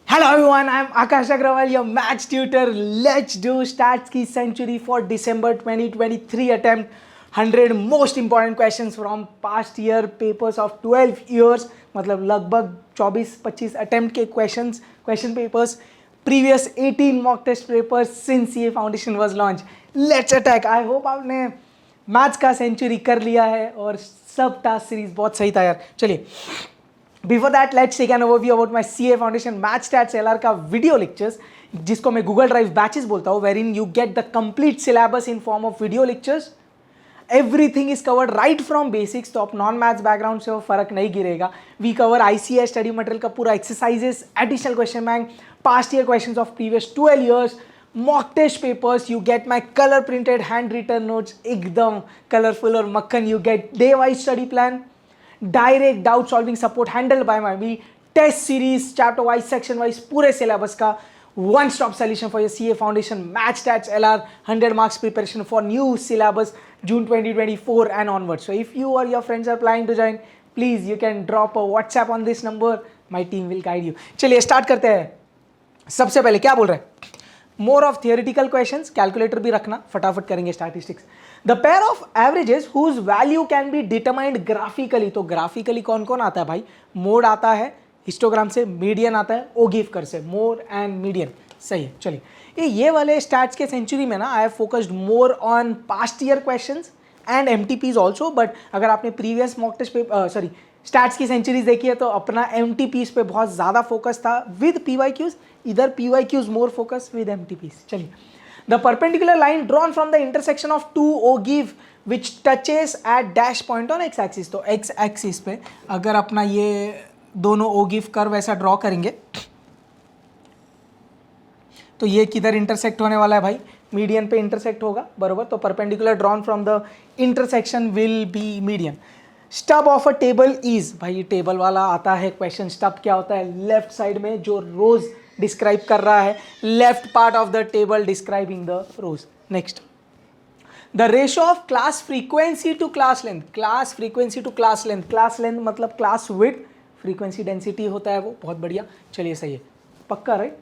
Hello everyone, I'm Akash Agrawal, your maths tutor. Let's do stats की century for December 2023 attempt. 100 most important questions from past year papers of 12 years. मतलब लगभग 24-25 attempt के question papers. Previous 18 mock test papers since ये foundation was launched. Let's attack. I hope आपने maths का century कर लिया है और सब टास्क सीरीज बहुत सही था यार. चलिए, before that let's take an overview about my CA foundation math stats LR का वीडियो लेक्चर्स, जिसको मैं गूगल ड्राइव बैचेस बोलता हूँ, where in you get the complete syllabus in form of video lectures. Everything is covered right from basics. तो आप non maths background से वो फर्क नहीं गिरेगा. We cover ICS study material का पूरा exercises, additional question bank, past year question of previous 12 years, mock test papers. You get my colour printed hand written notes, एकदम कलरफुल और मक्खन. You get day wise study plan, direct doubt solving support handle by my me, test series, chapter wise, section wise, पूरे syllabus का one stop solution for your CA foundation math stats LR. 100 marks preparation for new syllabus June 2024 and onwards. So if you or your friends are planning to join, please you can drop a WhatsApp on this number. My team will guide you. चलिए start करते हैं. सबसे पहले क्या बोल रहे हैं? More of theoretical questions, calculator भी रखना, फटाफट करेंगे statistics. The pair of averages whose value can be determined graphically. तो ग्राफिकली कौन कौन आता है भाई? मोड आता है हिस्टोग्राम से, मीडियन आता है ओगिव कर से. मोड एंड मीडियन सही है. चलिए, ये वाले स्टैट्स के सेंचुरी में ना I have focused more on past year questions and MTPs also. But अगर आपने प्रीवियस मॉक टेस्ट पे स्टैट्स की सेंचुरीज देखी है तो अपना एमटीपीज पे बहुत ज़्यादा फोकस था विद पीवाईक्यूज. इधर PYQs more focus with MTPs. चलिए, the perpendicular line drawn from the intersection of two ogive which touches at dash point on X axis. तो एक्स एक्सिस पे अगर अपना ये दोनों ओगिव कर्व ऐसा ड्रॉ करेंगे तो ये किधर इंटरसेक्ट होने वाला है भाई? मीडियन पे इंटरसेक्ट होगा, बरोबर. तो perpendicular drawn from the intersection will be median. Stub of a table is, भाई टेबल वाला आता है क्वेश्चन. स्टब क्या होता है? लेफ्ट साइड में जो रोज डिस्क्राइब कर रहा है, left part of the table describing the rows. Next, the ratio of class frequency to class length. Class frequency to class length. Class length मतलब क्लास विड्थ, फ्रीक्वेंसी डेंसिटी होता है वो. बहुत बढ़िया. चलिए, सही है, पक्का राइट.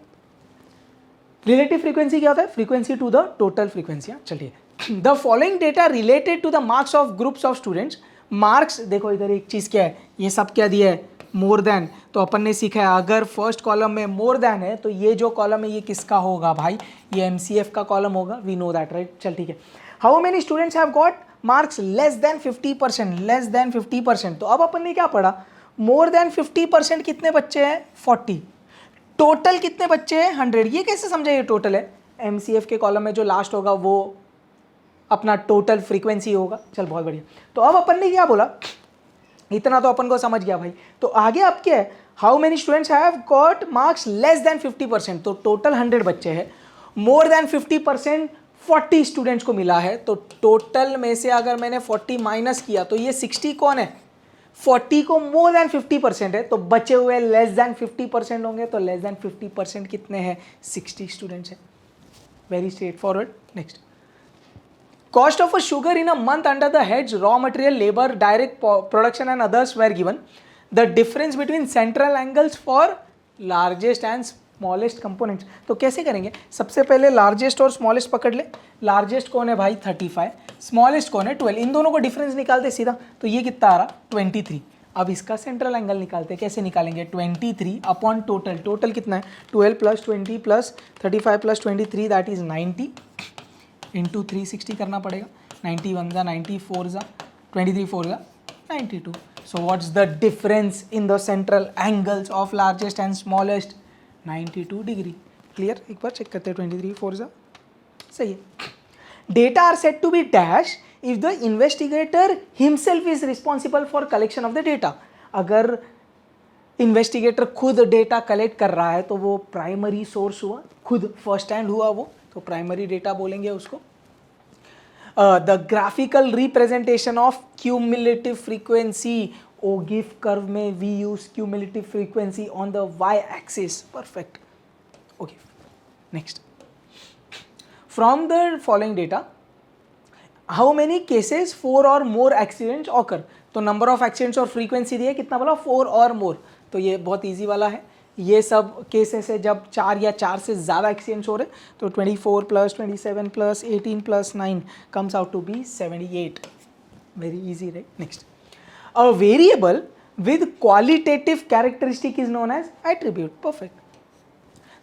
रिलेटिव फ्रीक्वेंसी क्या होता है? Frequency to the total frequency. चलिए, the following data related to the marks of groups of students. Marks देखो, इधर एक चीज़ क्या है, ये सब क्या दिया है? More than. तो अपन ने सीखा है अगर फर्स्ट कॉलम में मोर देन है तो ये जो कॉलम है ये किसका होगा भाई? ये एमसीएफ का कॉलम होगा. We know that right. चल ठीक है. How many students have got marks less than 50%? Less than 50%. तो अब अपन ने क्या पढ़ा? मोर देन 50% कितने बच्चे हैं? 40. टोटल कितने बच्चे हैं? 100. ये कैसे समझे ये टोटल है? एमसीएफ के कॉलम में जो लास्ट होगा वो अपना टोटल फ्रीक्वेंसी होगा. चल बहुत बढ़िया. तो अब अपन ने क्या बोला? इतना तो अपन को समझ गया भाई. तो आगे अब क्या है? How many students have got marks less than 50%. तो टोटल 100 बच्चे हैं. मोर देन 50% 40 स्टूडेंट्स को मिला है. तो टोटल में से अगर मैंने 40 माइनस किया तो ये 60 कौन है? 40 को मोर देन 50% है. तो बचे हुए लेस देन 50% होंगे. तो लेस देन 50% कितने हैं? 60 स्टूडेंट्स हैं. Very straight forward. Next, cost of a sugar in a month under the heads raw material, labor, direct production and others were given. The difference between central angles for largest and smallest components. तो कैसे करेंगे? सबसे पहले largest और smallest पकड़ ले. largest कौन है भाई? 35. smallest कौन है? 12. इन दोनों को डिफरेंस निकालते सीधा. तो ये कितना आ रहा? 23. अब इसका सेंट्रल एंगल निकालते. कैसे निकालेंगे? 23 अपॉन टोटल. टोटल कितना है? 12 plus 20 plus 35 plus 23 that is 90 into 360 करना पड़ेगा. 91 जा 94 जा 23 4 जा 92. सो what's the difference in the central angles of largest and smallest? 92 degree. Clear. एक बार चेक करते हैं. 23 4 जा सही है. Data are set to be dash if the investigator himself is responsible for collection of the data. अगर investigator खुद data collect कर रहा है तो वो प्राइमरी सोर्स हुआ, खुद फर्स्ट हैंड हुआ वो, तो प्राइमरी डेटा बोलेंगे उसको. The graphical representation of cumulative frequency. Ogive curve में we use cumulative frequency on the Y axis. Perfect. Okay, next, from the following data how many cases 4 or more accidents occur. तो number of accidents और frequency दी है, कितना बोला? 4 or मोर. तो ये बहुत ईजी वाला है. ये सब केसेस है जब 4 या 4 से ज़्यादा एक्सचेंज हो रहे, तो 24 plus 27 plus 18 plus 9 comes out to be 78. Very easy, right? Next, a variable with qualitative characteristic is known as attribute. Perfect.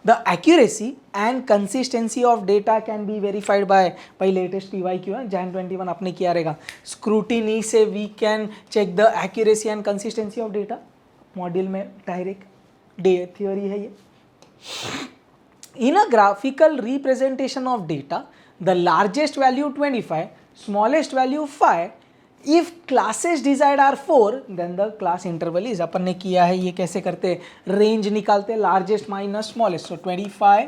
The accuracy and consistency of data can be verified by latest PYQ. Jan 21 आपने किया रहेगा. Scrutiny से we can check the accuracy and consistency of data. Module में direct theory है ये. In a graphical representation of data, the largest value 25, smallest value 5. If classes desired are 4, then the class interval is, अपन ने किया है ये कैसे करते, range निकालते largest minus smallest. So 25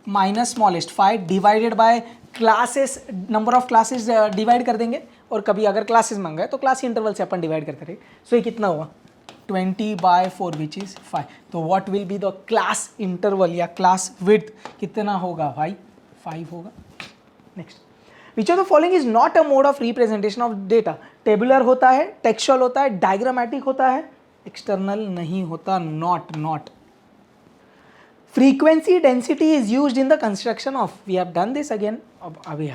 minus smallest 5 divided by classes, number of classes divide कर देंगे, और कभी अगर क्लासेस मंगाए तो क्लास इंटरवल से अपन डिवाइड करते रहे. सो ये कितना हुआ 20/4 विच इज 5. तो what will be the class interval या क्लास विड्थ कितना होगा भाई, 5 होगा. Next, Which of the following is not a mode of representation of data? Tabular होता है, टेक्सचुअल होता है, डायग्रामेटिक होता है, एक्सटर्नल नहीं होता. Not. Frequency density is used in the construction of, we have done this again. अब अभी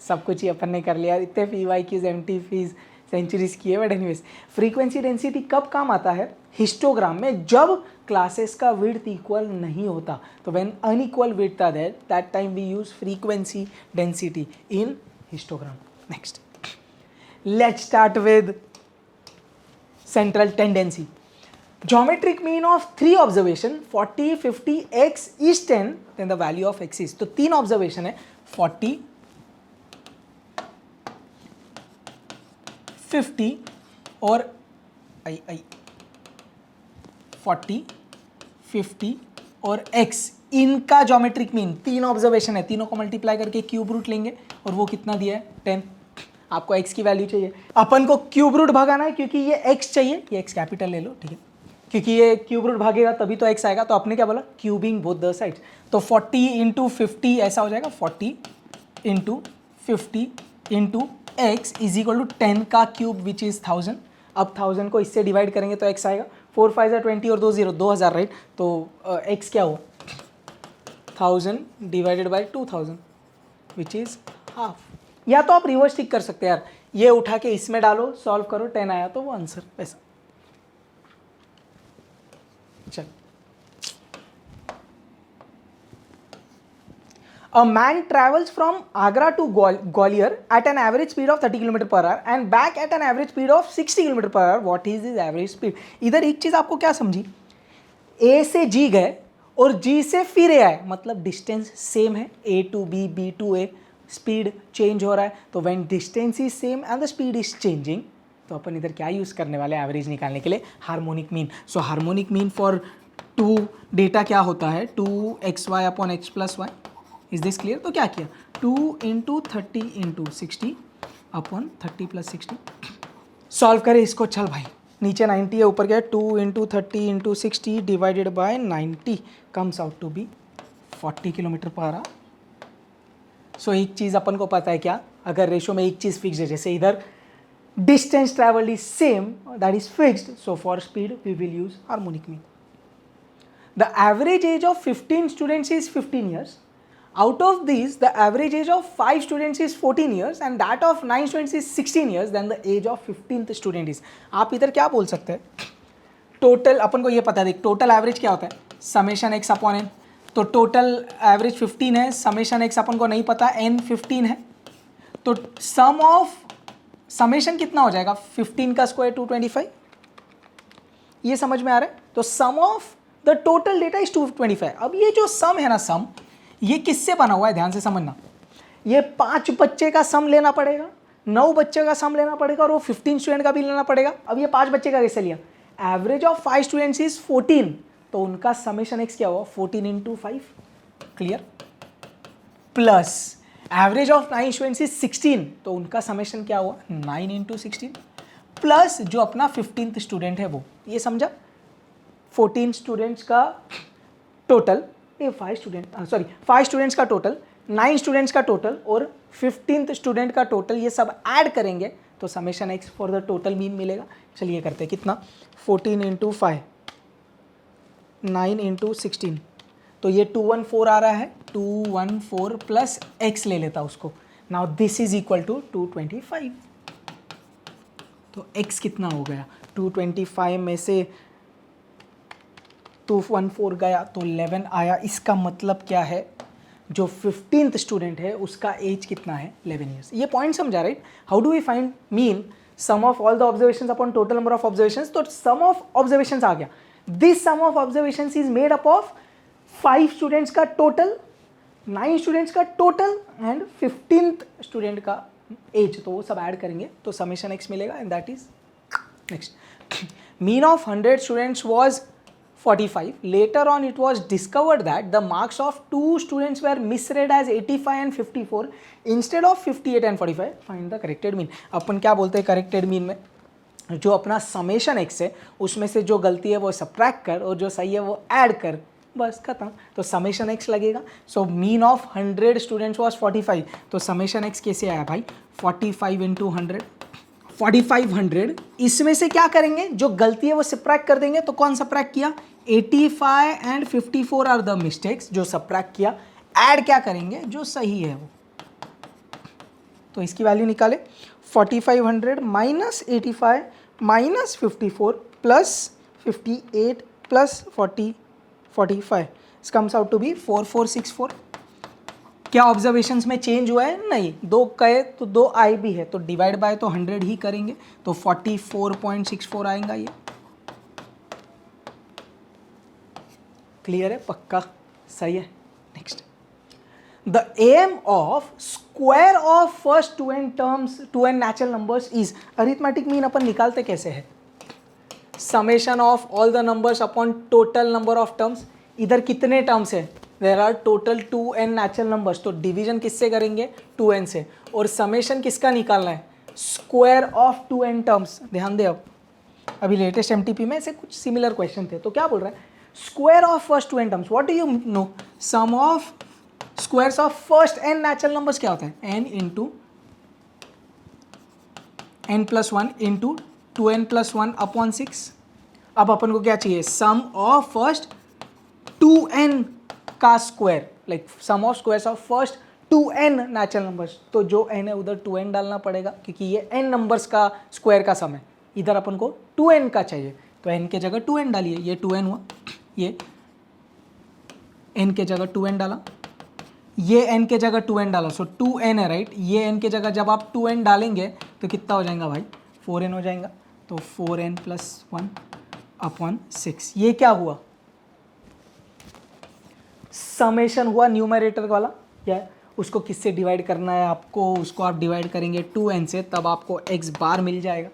सब कुछ ही अपन ने कर लिया, इतने PYQs MTPs सेंचुरीज किए. बट एनीवेज, फ्रीक्वेंसी डेंसिटी कब काम आता है, हिस्टोग्राम में, जब क्लासेस का विड्थ इक्वल नहीं होता. तो when unequal width are there, that time we use frequency density in histogram. Next, let's start with central tendency. Geometric mean of 3 observation 40, 50, x is 10, then the value of x is. तो 3 observation है 40, 50 और 40, 50 और x, इनका geometric mean 3 observation है. तीनों को multiply करके cube root लेंगे, और वो कितना दिया है 10. आपको x की वैल्यू चाहिए, अपन को क्यूब रूट भागाना है क्योंकि ये x चाहिए, ये x कैपिटल ले लो, ठीक है, क्योंकि ये क्यूब रूट भागेगा तभी तो x आएगा. तो आपने क्या बोला, क्यूबिंग बोथ द साइड्स. तो 40 इंटू 50 ऐसा हो जाएगा, 40 into 50 into x is equal to 10 का क्यूब विच इज 1000. अब 1000 को इससे डिवाइड करेंगे तो x आएगा. 4 5 20 और 2 0, 2000, राइट? तो x क्या हुआ 1000 divided by 2000 which is half. या तो आप रिवर्स टिक कर सकते हैं यार, ये उठा के इसमें डालो, सॉल्व करो, 10 आया तो वो आंसर. वैसा चल. A man travels from Agra to Gwalior at an average speed of 30 km per hour and back at an average speed of 60 km per hour. What is his average speed? इधर एक चीज आपको क्या समझी, A से G गए और G से फिर A आए, मतलब डिस्टेंस सेम है, A to B, B to A, speed change हो रहा है. तो when distance is same and the speed is changing, तो अपन इधर क्या यूज़ करने वाले हैं एवरेज निकालने के लिए, harmonic mean. So harmonic mean for 2 data क्या होता है, 2xy upon x plus y. Is this clear? तो क्या किया, 2 into 30 into 60 upon 30 plus 60. Solve करें इसको. चल भाई, नीचे 90 है, ऊपर क्या है, 2 into 30 into 60 divided by 90 comes out to be 40 kilometre per hour. So एक चीज़ अपन को पता है क्या, अगर रेशो में एक चीज़ फिक्स है, जैसे इधर distance travelled is same, that is fixed, so for speed we will use harmonic mean. The average age of 15 students is 15 years. Out of these, the average age of 5 students is 14 years and that of 9 students is 16 years. Then the age of 15th student is. आप इधर क्या बोल सकते हैं, total अपन को ये पता है, देख टोटल एवरेज क्या होता है, समेशन एक्स अपॉन एन. तो टोटल एवरेज 15 है, समेशन एक्स अपन को नहीं पता, एन 15 है. तो सम ऑफ समेशन कितना हो जाएगा, 15 का स्क्वायर 225. ये समझ में आ रहा है? तो sum of the total data is 225. अब ये जो सम है ना, सम ये किससे बना हुआ है, ध्यान से समझना. ये 5 बच्चे का सम लेना पड़ेगा, 9 बच्चे का सम लेना पड़ेगा, और वो 15 स्टूडेंट का भी लेना पड़ेगा. अब ये 5 बच्चे का कैसे लिया, एवरेज ऑफ 5 स्टूडेंट्स इज 14, तो उनका समेशन एक्स क्या हुआ, 14 into 5. Clear? Plus average of 9 students is 16, तो उनका समेशन क्या हुआ, 9 इंटू 16, प्लस जो अपना 15th स्टूडेंट है वो. ये समझा, 14 स्टूडेंट्स का टोटल, 5 स्टूडेंट्स का टोटल, 9 स्टूडेंट्स का टोटल और 15th स्टूडेंट का टोटल, ये सब ऐड करेंगे तो summation x for the total mean मिलेगा। चलिए करते हैं, कितना 14 इंटू 5, 9 इंटू 16, तो ये 214 आ रहा है, 214 प्लस एक्स ले लेता उसको। Now this is equal to 225, तो x कितना हो गया, 225 में से 214 गया तो 11 आया। इसका मतलब क्या है, जो 15th स्टूडेंट है उसका एज कितना है, 11 ईयर्स। ये पॉइंट समझा, right. How do we find mean, sum of all the observations upon total number of observations. तो सम ऑफ ऑब्जर्वेशंस आ गया, this sum of observations is made up of 5 students का total, 9 students का total and 15th student का age, तो वो सब add करेंगे तो समेशन एक्स मिलेगा and that is next. Mean of 100 students was 45. Later on it was discovered that the marks of 2 students were misread as 85 and 54 instead of 58 and 45. Find the corrected mean. अपन क्या बोलते हैं corrected mean में, जो अपना summation x है उसमें से जो गलती है वो सब्ट्रैक्ट कर और जो सही है वो ऐड कर, बस खत्म। तो समेशन एक्स लगेगा। So mean of 100 students was 45, तो समेशन एक्स कैसे आया भाई, 45 इंटू 100, 4500। इसमें से क्या करेंगे, जो गलती है वो सब्ट्रैक्ट कर देंगे। तो कौन सब्ट्रैक्ट किया, 85 एंड 54 आर द मिस्टेक्स, जो सब्ट्रैक्ट किया। ऐड क्या करेंगे, जो सही है वो। तो इसकी वैल्यू निकाले, 4500 minus 85 minus 54 plus 58 plus 45 comes out to be 4464। क्या ऑब्जर्वेशंस में चेंज हुआ है, नहीं। 2 कहे तो 2 आई भी है, तो डिवाइड बाय तो 100 ही करेंगे, तो 44.64 आएगा। ये क्लियर है, पक्का सही है। Next, the sum of square of first 2n terms 2n natural numbers is, arithmetic mean अपन निकालते कैसे है, summation of all the numbers upon total number of terms. इधर कितने टर्म्स है, there are total 2n natural numbers, तो division किससे करेंगे, 2n से। और समेशन किसका निकालना है, स्क्वायर ऑफ 2n टर्म्स। ध्यान दे, अब अभी लेटेस्ट एमटीपी में ऐसे कुछ सिमिलर क्वेश्चन थे। तो क्या बोल रहा है, square of first 2n terms, what do you know, sum of squares of first n natural numbers क्या होता है, n into n plus 1 into 2n plus 1 upon 6। अब अपन को क्या चाहिए, सम ऑफ फर्स्ट 2n का square, like sum of squares of first 2n natural numbers. तो जो n है उधर 2n डालना पड़ेगा, क्योंकि ये n नंबर्स का स्क्वायर का सम है। इधर अपन को 2n का चाहिए, तो n के जगह 2n डालिए, ये 2n हुआ, ये n के जगह 2n डाला, ये n के जगह 2n डाला, सो 2n है, राइट। ये n के जगह जब आप 2n डालेंगे तो कितना हो जाएगा भाई, 4n हो जाएगा। तो 4n प्लस 1 अपॉन 6, ये क्या हुआ, समेशन हुआ न्यूमरेटर वाला। या उसको किससे डिवाइड करना है आपको, उसको आप डिवाइड करेंगे 2n से, तब आपको x बार मिल जाएगा।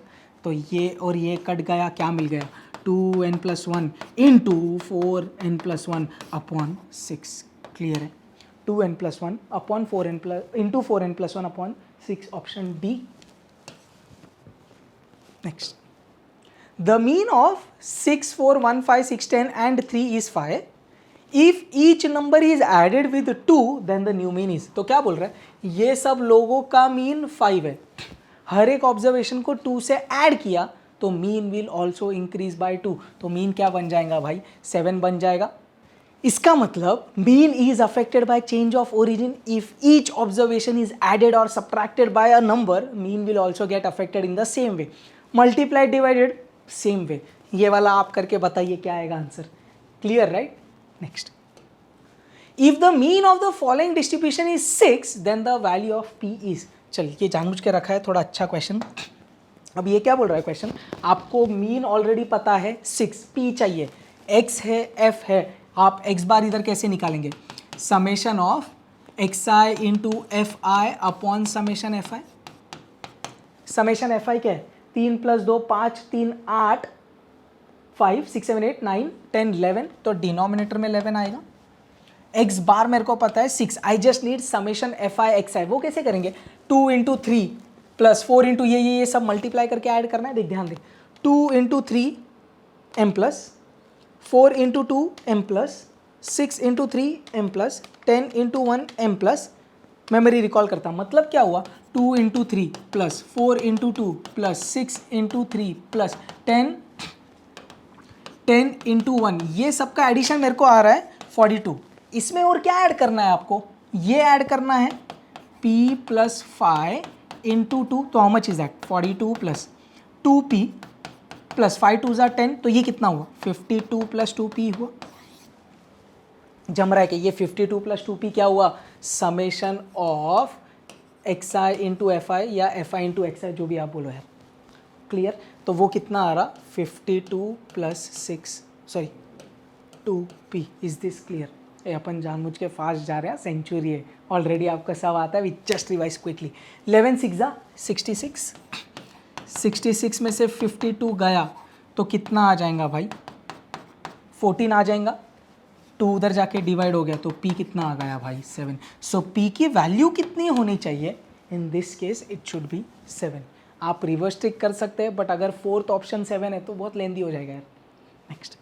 तो ये और ये कट गया, क्या मिल गया, 2n plus 1 into 4n plus 1 upon 6। Clear है, 2n plus 1 upon 4n plus into 4n plus 1 upon 6, option D. Next, the mean of 6, 4, 1, 5, 6, 10 and 3 is 5। If each number is added with 2 then the new mean is. तो क्या बोल रहा है, ये सब लोगों का मीन 5 है, हर एक ऑब्जर्वेशन को 2 से ऐड किया तो mean will also increase by 2। तो मीन क्या बन जाएगा भाई, 7 बन जाएगा। इसका मतलब mean is affected by change of origin. If each observation is added or subtracted by a number, mean will also get affected in the same way. Multiplied divided same way. ये वाला आप करके बताइए क्या आएगा answer. Clear, right. Next, if the mean of the following distribution is 6 then the value of p is. चलिए, ये जानबूझ के रखा है, थोड़ा अच्छा क्वेश्चन। अब ये क्या बोल रहा है क्वेश्चन, आपको मीन ऑलरेडी पता है 6, p चाहिए, x है, f है, आप x बार इधर कैसे निकालेंगे, summation of xi into F I upon summation F I. Summation F आई क्या है, 3 + 2 5, 3 8, 5 6 7 8 9 10 11, तो डिनोमिनेटर में 11 आएगा। x बार मेरे को पता है 6, I just need summation F I X I. वो कैसे करेंगे, 2 इंटू 3 प्लस 4 इंटू ये सब मल्टीप्लाई करके ऐड करना है। देख, ध्यान दे, 2 into 3 m plus, 4 into 2 m plus, 6 into 3 m plus, 10 into 1 m plus memory recall करता, मतलब क्या हुआ 2 into 3 plus 4 into 2 plus 6 into 3 plus 10 into 1, ये सबका एडिशन मेरे को आ रहा है 42। इसमें और क्या ऐड करना है आपको, ये ऐड करना है p प्लस 5 इंटू 2, तो how much is that 42 plus 2p plus 5 2 ज़ा 10, तो ये कितना हुआ 52 प्लस 2p हुआ। जम रहा है कि ये 52 प्लस 2p क्या हुआ, summation of xi into fi या fi इंटू xi, जो भी आप बोलो है। क्लियर, तो वो कितना आ रहा 52 plus 2p। Is this clear? ये अपन जानबूझ के फास्ट जा रहे हैं, सेंचुरी है ऑलरेडी, आपका सब आता है, वी जस्ट रिवाइज क्विकली। 11 6 ज़ा 66, 66 में से 52 गया तो कितना आ जाएगा भाई 14 आ जाएगा, 2 उधर जाके डिवाइड हो गया तो p कितना आ गया भाई 7। सो p की वैल्यू कितनी होनी चाहिए, in this case it should B 7। आप रिवर्स ट्रिक कर सकते हैं, बट अगर फोर्थ ऑप्शन 7 है तो बहुत लेंदी हो जाएगा यार। Next,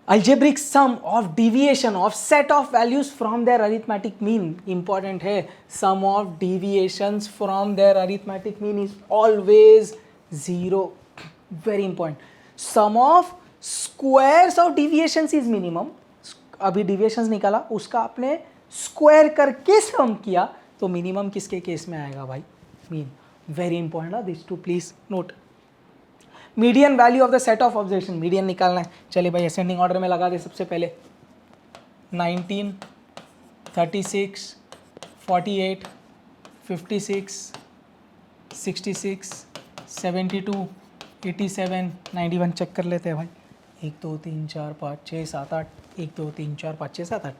algebraic sum of deviation of set of values from their arithmetic mean, important है, sum of deviations from their arithmetic mean is always 0, very important। sum of squares of deviations is minimum, अभी deviations निकाला उसका आपने square करके सम किया तो minimum किसके case में आएगा भाई, मीन। वेरी इंपॉर्टेंट है this too, please note. Median value of the set of observation, median निकालना है। चलिए भाई असेंडिंग ऑर्डर में लगा दे सबसे पहले 19, 36, 48, 56, 66, 72, 87, 91 चेक कर लेते हैं भाई। 1 2 3 4 5 6 7 8, 1 2 3 4 5 6 7 8,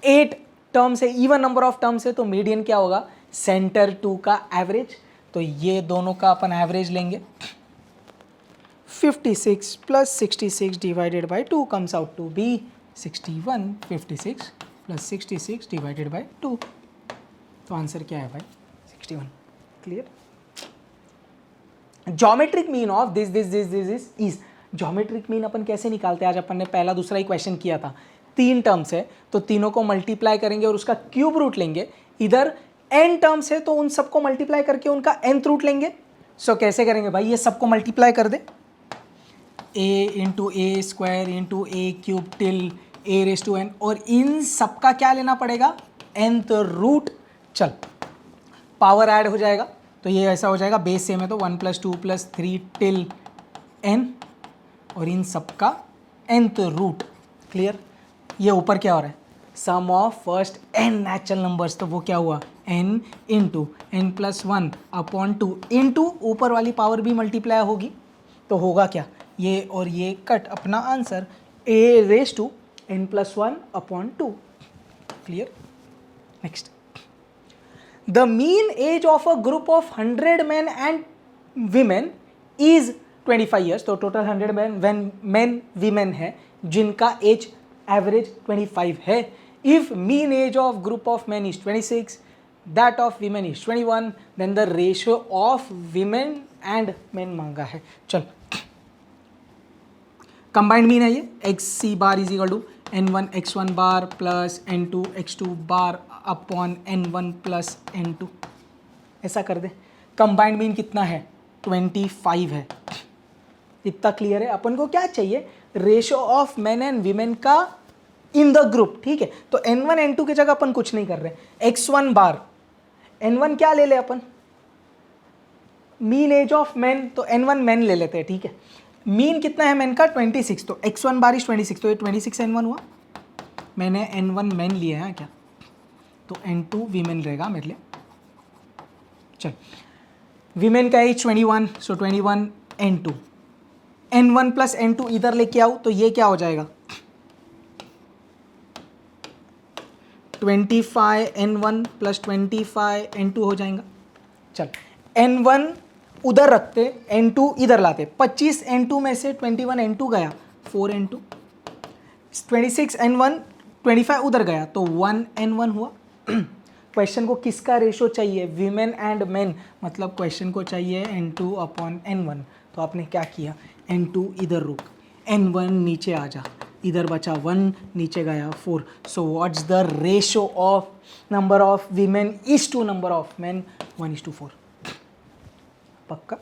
8 टर्म्स है, इवन नंबर ऑफ टर्म्स है, तो मीडियन क्या होगा सेंटर 2 का एवरेज। तो ये दोनों का अपन एवरेज लेंगे, 56 plus 66 divided by 2 comes out to be 61, 56 plus 66 divided by 2, तो आंसर क्या है भाई 61। Clear. Geometric mean of this is, geometric mean अपन कैसे निकालते हैं, आज अपन ने पहला दूसरा ही क्वेश्चन किया था। 3 टर्म्स है तो तीनों को मल्टीप्लाई करेंगे और उसका क्यूब रूट लेंगे, इधर n टर्म्स है तो उन सबको मल्टीप्लाई करके उनका nth रूट लेंगे। सो कैसे करेंगे भाई, ये सबको मल्टीप्लाई कर दे, a into a square into a cube till a raise to n, और इन सबका क्या लेना पड़ेगा nth रूट। चल पावर ऐड हो जाएगा तो ये ऐसा हो जाएगा, बेस सेम है तो 1 + 2 + 3 टिल n, और इन सबका nth रूट। क्लियर। ये ऊपर क्या हो रहा है, sum of first n natural numbers, तो वो क्या हुआ n into n + 1 upon 2 into ऊपर वाली पावर भी मल्टीप्लाई होगी, तो होगा क्या, ये और ये कट, अपना answer a raise to n + 1 upon 2। Clear. Next, the mean age of a group of 100 men and women is 25 years, तो टोटल 100 men वीमेन है जिनका एज एवरेज 25 है। If mean age of group of men is 26, that of women is 21, then the ratio of women and men मांगा है। चल combined mean है ये, xc bar is equal to n1 x1 bar plus n2 x2 bar upon n1 plus n2, ऐसा कर दे। Combined mean कितना है 25 है, इतना क्लियर है। अपन को क्या चाहिए, ratio of main and women का इन द ग्रुप। ठीक है, तो n1 n2 की जगह अपन कुछ नहीं कर रहे, x1 बार n1 क्या ले ले अपन, मीन एज ऑफ मेन, तो n1 मेन ले लेते हैं। ठीक है, मीन कितना है मेन का 26, तो x1 बार इज 26, तो ये 26 n1 हुआ, मैंने n1 मेन लिया है क्या, तो n2 वीमेन रहेगा मेरे लिए। चल वीमेन का एज 21, सो 21 n2, n1 प्लस n2 इधर लेके आओ तो ये क्या हो जाएगा 25 n1 प्लस 25 n2 हो जाएगा। चल n1 उधर रखते, n2 इधर लाते, 25 n2 में से 21 n2 गया 4 n2, 26 n1 25 उधर गया तो 1 n1 हुआ। क्वेश्चन को किसका रेशो चाहिए, वीमेन एंड मेन, मतलब क्वेश्चन को चाहिए n2 अपॉन n1, तो आपने क्या किया n2 इधर रुक, n1 नीचे आ जा, इधर बचा 1, नीचे गया 4. So what's the ratio of number of women is to number of man? 1:4. पक्का.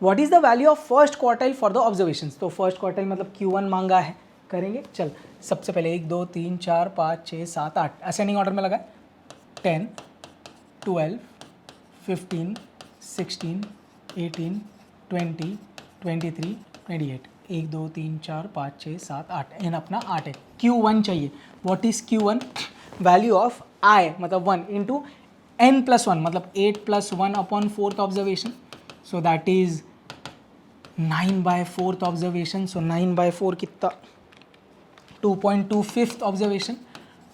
What is the value of first quartile for the observations? तो फर्स्ट क्वार्टाइल मतलब Q1 मांगा है, करेंगे. चल सबसे पहले 1 2 3 4 5 6 7 8 असेंडिंग ऑर्डर में लगा. 10 12 15 16 18 20 23 28. 1 2 3 4 5 6 7 8 एन अपना 8 है. Q1 चाहिए. What is Q1? Value of I मतलब 1 इंटू n+1 मतलब 8+1 upon 4th observation. So that is 9/4th observation. So 9/4 कितना? 2.25th observation.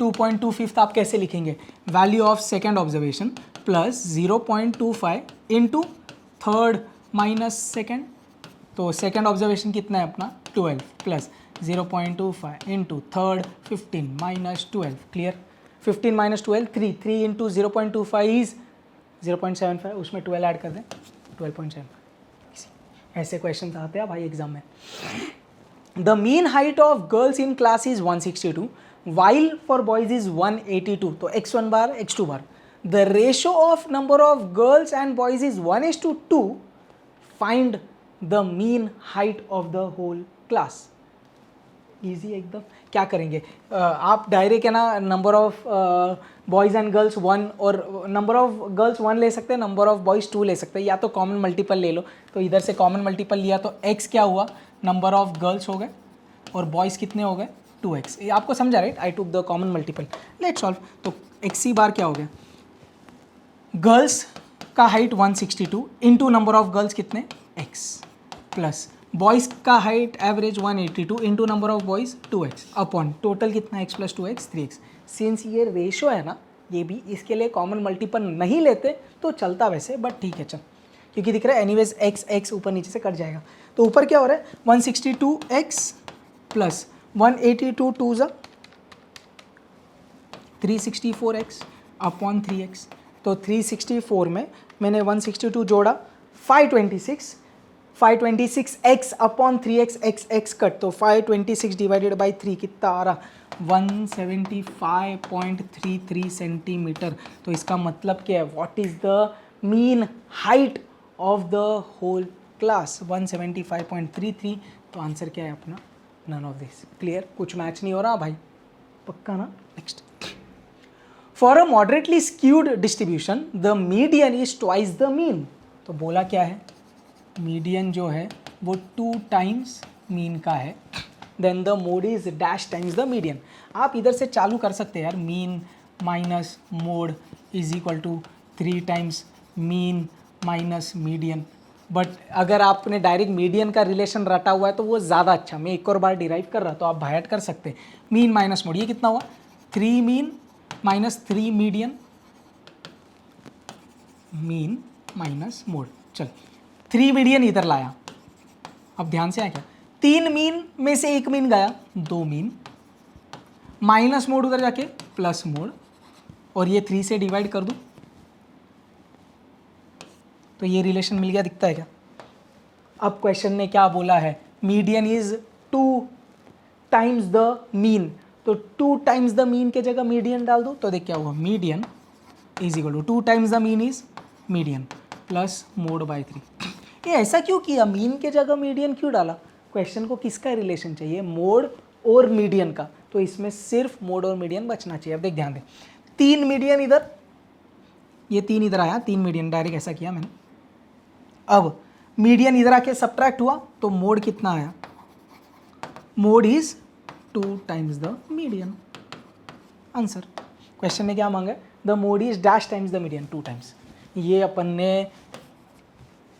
2.25 आप कैसे लिखेंगे? Value of second observation plus 0.25 into third minus second. तो सेकेंड ऑब्जर्वेशन कितना है अपना? 12 plus 0.25 into third 15 minus 12. Clear. 15 minus 12 3 into 0.25 is 0.75. उसमें 12 ऐड कर दें, 12.75. ऐसे क्वेश्चन आते हैं भाई एग्जाम में. The mean height of girls in class is 162 while for boys is 182. तो x1 bar x2 bar. The ratio of number of girls and boys is 1:2. Find the mean height of the whole class. Easy एकदम. क्या करेंगे? आप direct है ना number of boys and girls 1 और number of girls 1 ले सकते हैं, नंबर ऑफ बॉयज़ 2 ले सकते हैं, या तो कॉमन मल्टीपल ले लो. तो इधर से कॉमन मल्टीपल लिया तो x क्या हुआ? नंबर ऑफ गर्ल्स हो गए और बॉयज़ कितने हो गए? 2x. ये आपको समझा right? I took the common multiple. Let's solve. तो x बार क्या हो गया? गर्ल्स का height 162 into number of girls कितने? x प्लस बॉयज़ का height average 182 into number of boys 2x upon total कितना? x plus 2x 3x. Since ये ratio है ना, ये भी इसके लिए कॉमन मल्टीपल नहीं लेते तो चलता वैसे, बट ठीक है चल, क्योंकि दिख रहा है एनीवेज x ऊपर नीचे से कट जाएगा. तो ऊपर क्या हो रहा है? 162x प्लस 182 2 ज़ा 364x अपॉन 3x. तो 364 में मैंने 162 जोड़ा 526x upon 3x x cut. तो 526 डिवाइडेड बाई 3 कितना आ रहा? 175.33 सेंटीमीटर. तो इसका मतलब क्या है? What is the mean height of the whole class? 175.33. तो आंसर क्या है अपना? None of this. क्लियर. कुछ मैच नहीं हो रहा भाई, पक्का ना. Next. For a moderately skewed distribution the median is twice the mean. तो बोला क्या है? मीडियन जो है वो 2 टाइम्स मीन का है. Then the mode is dash times the median. आप इधर से चालू कर सकते हैं यार. Mean minus mode is equal to 3 times mean minus median. But अगर आपने डायरेक्ट मीडियन का रिलेशन रटा हुआ है तो वो ज़्यादा अच्छा. मैं एक और बार डिराइव कर रहा तो आप बायट कर सकते हैं. मीन माइनस मोड, ये कितना हुआ? 3 mean minus 3 median. Mean minus mode. चल 3 मीडियन इधर लाया. अब ध्यान से आया क्या? 3 मीन में से 1 मीन गया, 2 मीन माइनस मोड उधर जाके प्लस मोड, और ये 3 से डिवाइड कर दूं तो ये रिलेशन मिल गया. दिखता है क्या? अब क्वेश्चन ने क्या बोला है? Median is 2 times the mean. तो 2 टाइम्स द मीन के जगह मीडियन डाल दो तो देख क्या हुआ? Median is equal to 2 times the mean is median plus mode by 3. ये ऐसा क्यों किया? मीन के जगह मीडियन क्यों डाला? क्वेश्चन को किसका रिलेशन चाहिए? मोड और मीडियन का. तो इसमें सिर्फ मोड और मीडियन बचना चाहिए. अब देख ध्यान दे, 3 मीडियन इधर, ये 3 इधर आया, 3 मीडियन डायरेक्ट ऐसा किया मैंने. अब मीडियन इधर आके सब्ट्रैक्ट हुआ तो मोड कितना आया? Mode is 2 times the median. Answer. Question ने क्या मांगा है? The mode is dash times the median 2 times. ये अपन ने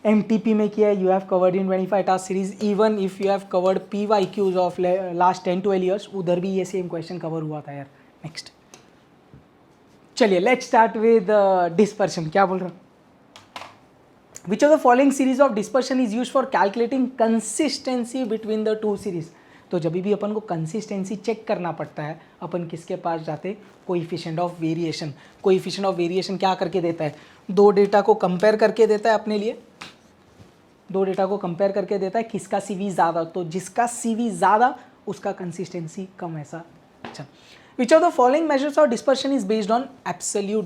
MTP में किया है. You have covered in 25 task series. Even if you have covered PYQs of last 10-12 years, उधर भी ये सेम क्वेश्चन कवर हुआ था यार. नेक्स्ट. चलिए लेट्स स्टार्ट विद डिस्पर्शन. क्या बोल रहा हूँ? Which of the following series of dispersion is used for calculating consistency between the two series? तो जब भी अपन को कंसिस्टेंसी चेक करना पड़ता है, अपन किसके पास जाते? Coefficient of variation. Coefficient of variation क्या करके देता है? 2 डेटा को कंपेयर करके देता है अपने लिए. 2 डेटा को कंपेयर करके देता है किसका CV ज़्यादा. तो जिसका CV ज़्यादा उसका कंसिस्टेंसी कम ऐसा। अच्छा, which of the following measures of dispersion is based on absolute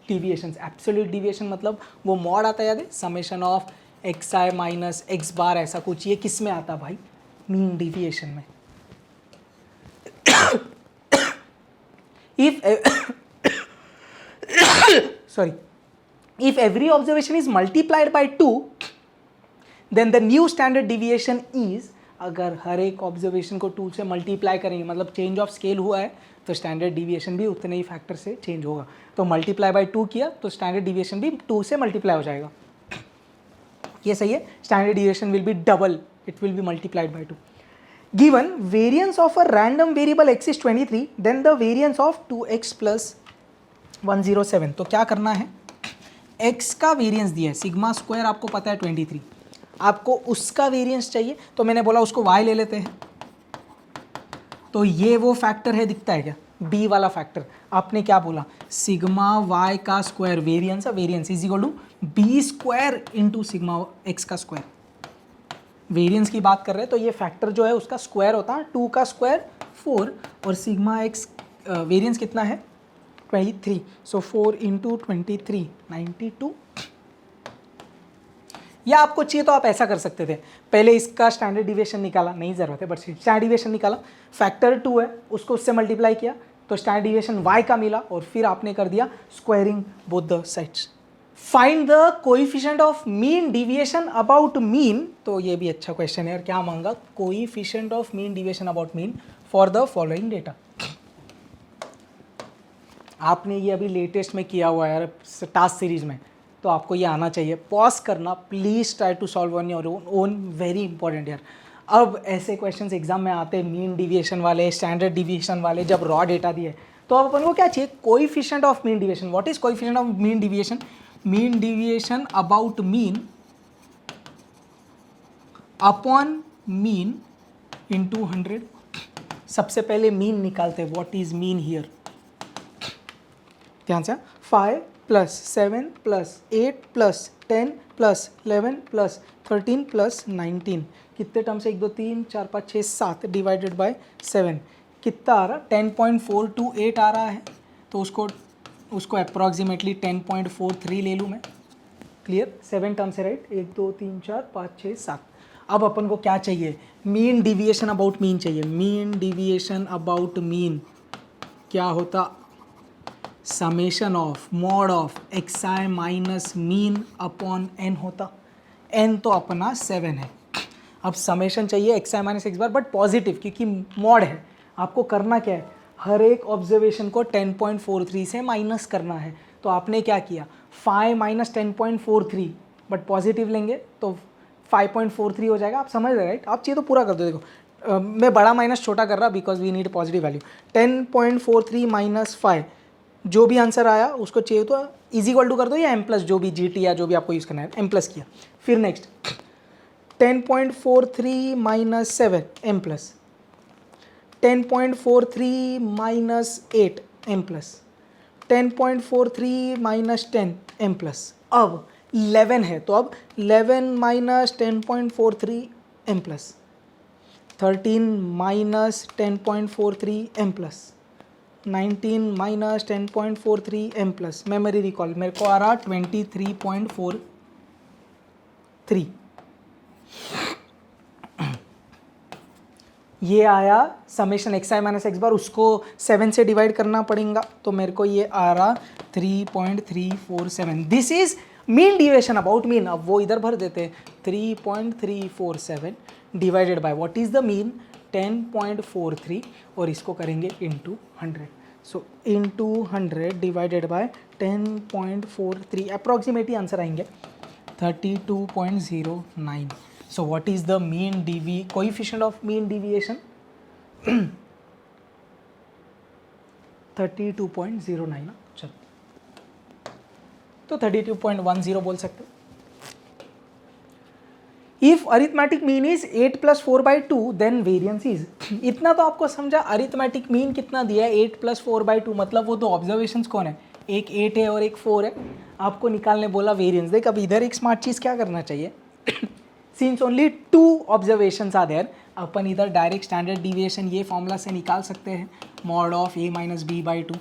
deviation. Absolute deviation मतलब वो मॉड आता है, याद है, summation of x I minus x bar ऐसा कुछ। ये किस में आता भाई? मीन डिविएशन में। if sorry, if every observation is multiplied by 2 then the new standard deviation is, अगर हर एक ऑब्जर्वेशन को 2 से मल्टीप्लाई करेंगे मतलब चेंज ऑफ स्केल हुआ है तो स्टैंडर्ड डिविएशन भी उतने ही फैक्टर से चेंज होगा। तो मल्टीप्लाई बाय 2 किया तो स्टैंडर्ड डिविएशन भी 2 से मल्टीप्लाई हो जाएगा। ये सही है, standard deviation will B double, it will be multiplied by 2। Given variance of a random variable x is 23, then the variance of 2x plus 107। तो क्या करना है, x का वेरिएंस दिया है सिग्मा स्क्वायर, आपको पता है 23, आपको उसका वेरिएंस चाहिए तो मैंने बोला उसको y ले लेते हैं। तो ये वो फैक्टर है, दिखता है क्या, b वाला फैक्टर। आपने क्या बोला, सिग्मा y का square variance, variance is equal to b square into sigma x का स्क्वायर। वेरिएंस की बात कर रहे हैं तो ये फैक्टर जो है उसका स्क्वायर होता है, 2 का स्क्वायर 4 और सिग्मा एक्स वेरिएंस कितना है 23, सो 4 इंटू 23 92। या आपको चाहिए तो आप ऐसा कर सकते थे, पहले इसका स्टैंडर्ड डिविएशन निकाला, नहीं ज़रूरत है बट स्टैंडर्ड डिविएशन निकाला, फैक्टर 2 है उसको उससे मल्टीप्लाई किया तो स्टैंडर्ड डिविएशन y का मिला और फिर आपने कर दिया squaring both the sides. Find the coefficient of mean deviation about mean. तो ये भी अच्छा क्वेश्चन है यार, क्या मांगा, coefficient of mean deviation about mean for the following data. आपने ये अभी लेटेस्ट में किया हुआ है यार टास्क सीरीज में, तो आपको ये आना चाहिए। पॉज करना please, try to solve on your own, very important यार। अब ऐसे क्वेश्चंस एग्जाम में आते हैं मीन डिविएशन वाले, स्टैंडर्ड डिविएशन वाले, जब रॉ डेटा दिए तो अब अपन को क्या चाहिए, coefficient of mean deviation. What is coefficient of mean deviation? Mean deviation about mean upon mean into 100। सबसे पहले मीन निकालते हैं, व्हाट इज मीन हियर, ध्यान से, 5 plus 7 plus 8 plus 10 plus 11 plus 13 plus 19, कितने टर्म से, 1 2 3 4 5 6 7 डिवाइडेड बाय 7, कितना आ रहा, 10.428 आ रहा है। तो उसको अप्रॉक्सीमेटली 10.43 ले लूँ मैं, क्लियर, 7 टर्म से, राइट, 1 2 3 4 5 6 7। अब अपन को क्या चाहिए, मीन डिविएशन अबाउट मीन चाहिए। मीन डिविएशन अबाउट मीन क्या होता, summation of mod of x I minus mean upon n होता। एन तो अपना 7 है। अब समेशन चाहिए x I minus x bar but positive, क्योंकि मॉड है। आपको करना क्या है, हर एक ऑब्जर्वेशन को 10.43 से माइनस करना है। तो आपने क्या किया, 5 माइनस 10.43 बट पॉजिटिव लेंगे तो 5.43 हो जाएगा। आप समझ रहे, राइट, आप चाहिए तो पूरा कर दो। देखो मैं बड़ा माइनस छोटा कर रहा because we need positive value. 10.43 minus 5, जो भी आंसर आया उसको चाहिए तो इज इक्वल टू कर दो, या एम प्लस, जो भी जी टी या जो भी आपको यूज़ करना है, एम प्लस किया। फिर next 10.43 minus 7 m plus, 10.43 minus 8 m plus, 10.43 minus 10 m plus. अब 11 है तो अब 11 minus 10.43 m plus, 13 minus 10.43 m plus, 19 minus 10.43 m plus. Memory recall मेरे को आ रहा 23.43। ये आया समेशन एक्स आई माइनस एक्स बार, उसको 7 से डिवाइड करना पड़ेगा तो मेरे को ये आ रहा 3.347। This is mean deviation about mean. अब वो इधर भर देते हैं, 3.347 divided by what is the mean 10.43 और इसको करेंगे into 100। So into 100 divided bye 10.43, approximately answer आएंगे 32.09। So what is the mean coefficient of mean deviation? 32.09 ना, चलो तो 32.10 बोल सकते हो। If arithmetic mean is 8 plus 4 by 2, then variance is, इतना तो आपको समझा। अरिथमेटिक मीन कितना दिया है, 8 plus 4 by 2, मतलब वो दो ऑब्जर्वेशंस कौन है, एक 8 है और एक 4 है। आपको निकालने बोला वेरिएंस। देख अब इधर एक स्मार्ट चीज़ क्या करना चाहिए, since only 2 observations are there, अपन इधर डायरेक्ट स्टैंडर्ड डिविएशन ये फॉर्मूला से निकाल सकते हैं, mod of a minus B by two.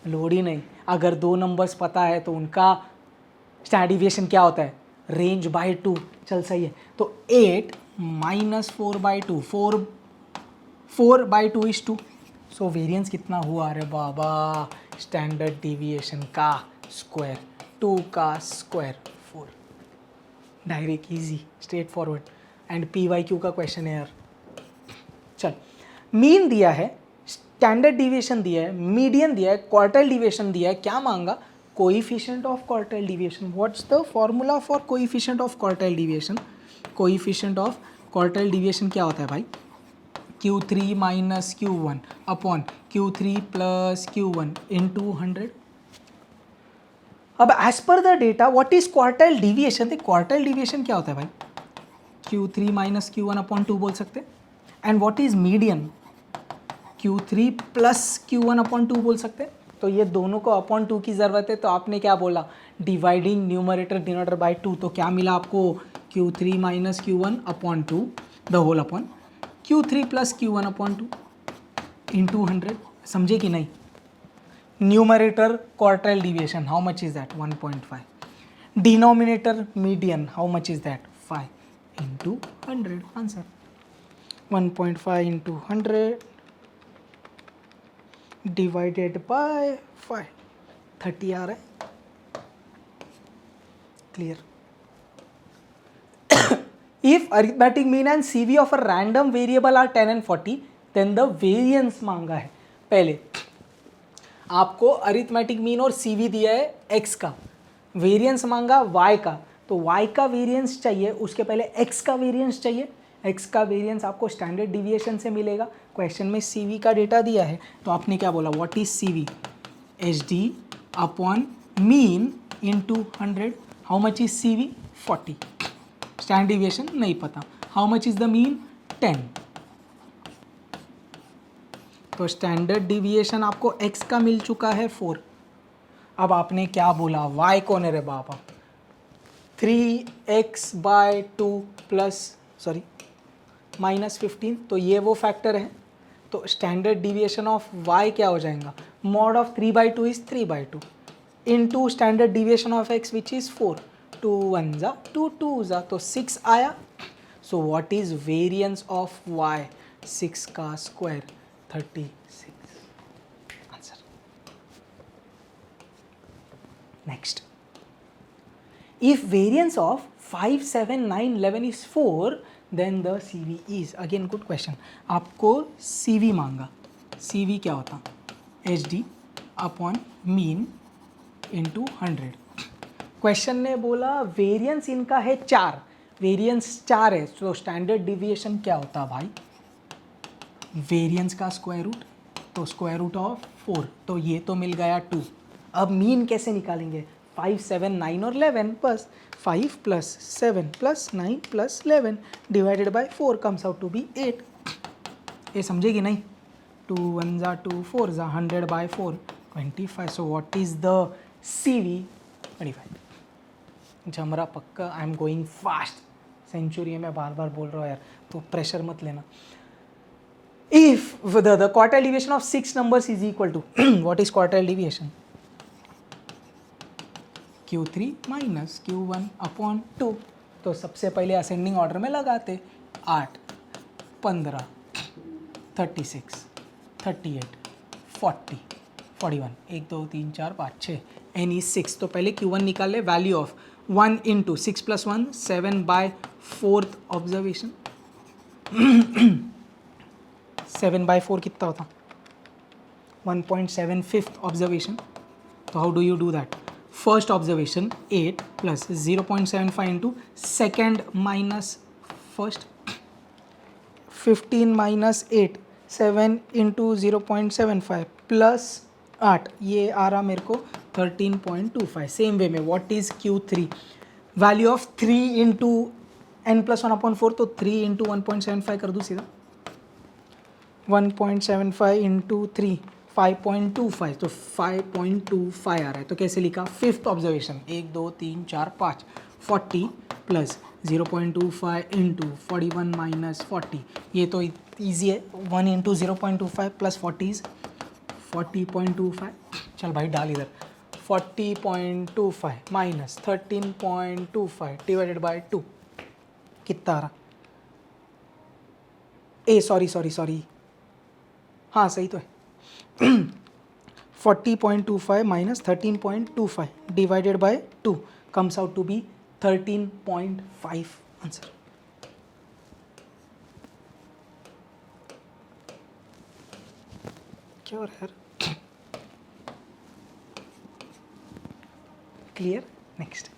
Load ही नहीं, अगर दो नंबर्स पता है तो उनका स्टैंडर्ड डिविएशन क्या होता है, रेंज बाई टू। चल सही है, तो 8 minus 4 by two, 4 by two is 2। So variance कितना हुआ, अरे बाबा स्टैंडर्ड डिविएशन का स्क्वायर, 2 का square 4। Direct easy straightforward, and P Y Q का क्वेश्चन है यार। चल, मीन दिया है, स्टैंडर्ड डिविएशन दिया है, मीडियन दिया है, क्वार्टाइल डिविएशन दिया है, क्या मांगा, coefficient of quartile deviation. What's the formula for coefficient of quartile deviation? Coefficient of quartile deviation क्या होता है भाई, Q3 minus Q1 upon Q3 plus Q1 into 100। अब as per the data what is quartile deviation, तो quartile deviation क्या होता है भाई, Q3 माइनस Q1 अपॉन 2 बोल सकते हैं। And what is median, Q3 plus Q1 upon 2 बोल सकते हैं। तो ये दोनों को अपॉन 2 की ज़रूरत है, तो आपने क्या बोला, डिवाइडिंग न्यूमरेटर डिनोमिनेटर बाय 2, तो क्या मिला आपको, Q3 minus Q1 upon 2 the whole upon Q3 plus Q1 upon 2 into 100। समझे कि नहीं, numerator quartile deviation how much is that, 1.5, denominator median how much is that, 5 into 100, answer 1.5 into 100 divided by 5, 30 आ रहा है। Clear? If arithmetic mean and CV of a random variable are 10 and 40, then the variance मांगा है। पहले आपको arithmetic mean और CV दिया है x का, वेरिएंस मांगा y का, तो y का वेरिएंस चाहिए, उसके पहले x का वेरिएंस चाहिए। x का वेरिएंस आपको स्टैंडर्ड डिविएशन से मिलेगा। क्वेश्चन में CV का डेटा दिया है, तो आपने क्या बोला, what is CV, HD upon mean into 100। How much is CV, 40। Standard deviation नहीं पता, how much is the mean, 10। तो स्टैंडर्ड डिविएशन आपको x का मिल चुका है 4। अब आपने क्या बोला, y कौन है रे बाबा, 3x by 2 plus sorry minus 15, तो ये वो फैक्टर है। तो स्टैंडर्ड डिविएशन ऑफ y क्या हो जाएगा, mod of 3 by 2 is 3 by 2 into standard deviation of x which is 4, 2 1 जा 2 2 जा, तो 6 आया। So what is variance of y, 6 का square 36, answer. Next, if variance of 5 7 9 11 is 4 then the CV is, again good question. आपको CV मांगा, CV क्या होता, HD upon mean into 100। Question ने बोला वेरिएंस इनका है 4, वेरिएंस 4 है, तो स्टैंडर्ड डिविएशन क्या होता भाई, वेरिएंस का स्क्वायर रूट, तो स्क्वायर रूट ऑफ 4, तो ये तो मिल गया 2। अब मीन कैसे निकालेंगे, 5 7 9 और 11, बस 5 plus 7 plus 9 plus 11 divided by 4 comes out to be 8। ये समझेगी नहीं, 2 1 जा 2 4 जा 100 by 4 25। So what is the CV, 25। जमरा पक्का, I am going fast, century में बार बार बोल रहा हूँ यार, तो प्रेशर मत लेना। If the quartile deviation of 6 numbers is equal to what is quartile deviation, Q3 minus Q1 upon 2। तो सबसे पहले असेंडिंग ऑर्डर में लगाते, 8 15 36 38 40 41 1 2 3 4 5 6 एन इज 6। तो पहले Q1 निकाल ले, value of 1 into 6 plus 1 7 by 4th observation 7 by 4 कितना होता, 1.75th ऑब्जर्वेशन। तो how do you do that, first observation 8 plus 0.75 into second minus first, 15 minus 8 7 into 0.75 plus 8, ये आ रहा मेरे को 13.25। सेम वे में what is Q3, value of 3 into n plus 1 upon 4, तो 3 इंटू 1.75 कर दूँ सीधा, 1.75 इंटू 3 5.25, तो 5.25 आ रहा है। तो कैसे लिखा, fifth observation 1 2 3 4 5 40 plus 0.25 into 41 minus 40, ये तो ईजी है, 1 इंटू 0.25 प्लस 40 इज 40.25, चल भाई डाल इधर, 40.25 माइनस 13.25 डिवाइडेड बाय 2, कितना आ रहा, ए सॉरी, हाँ सही तो है 40.25 minus 13.25 divided by 2 comes out to be 13.5 answer. क्या हो रहा है यार, clear. Next,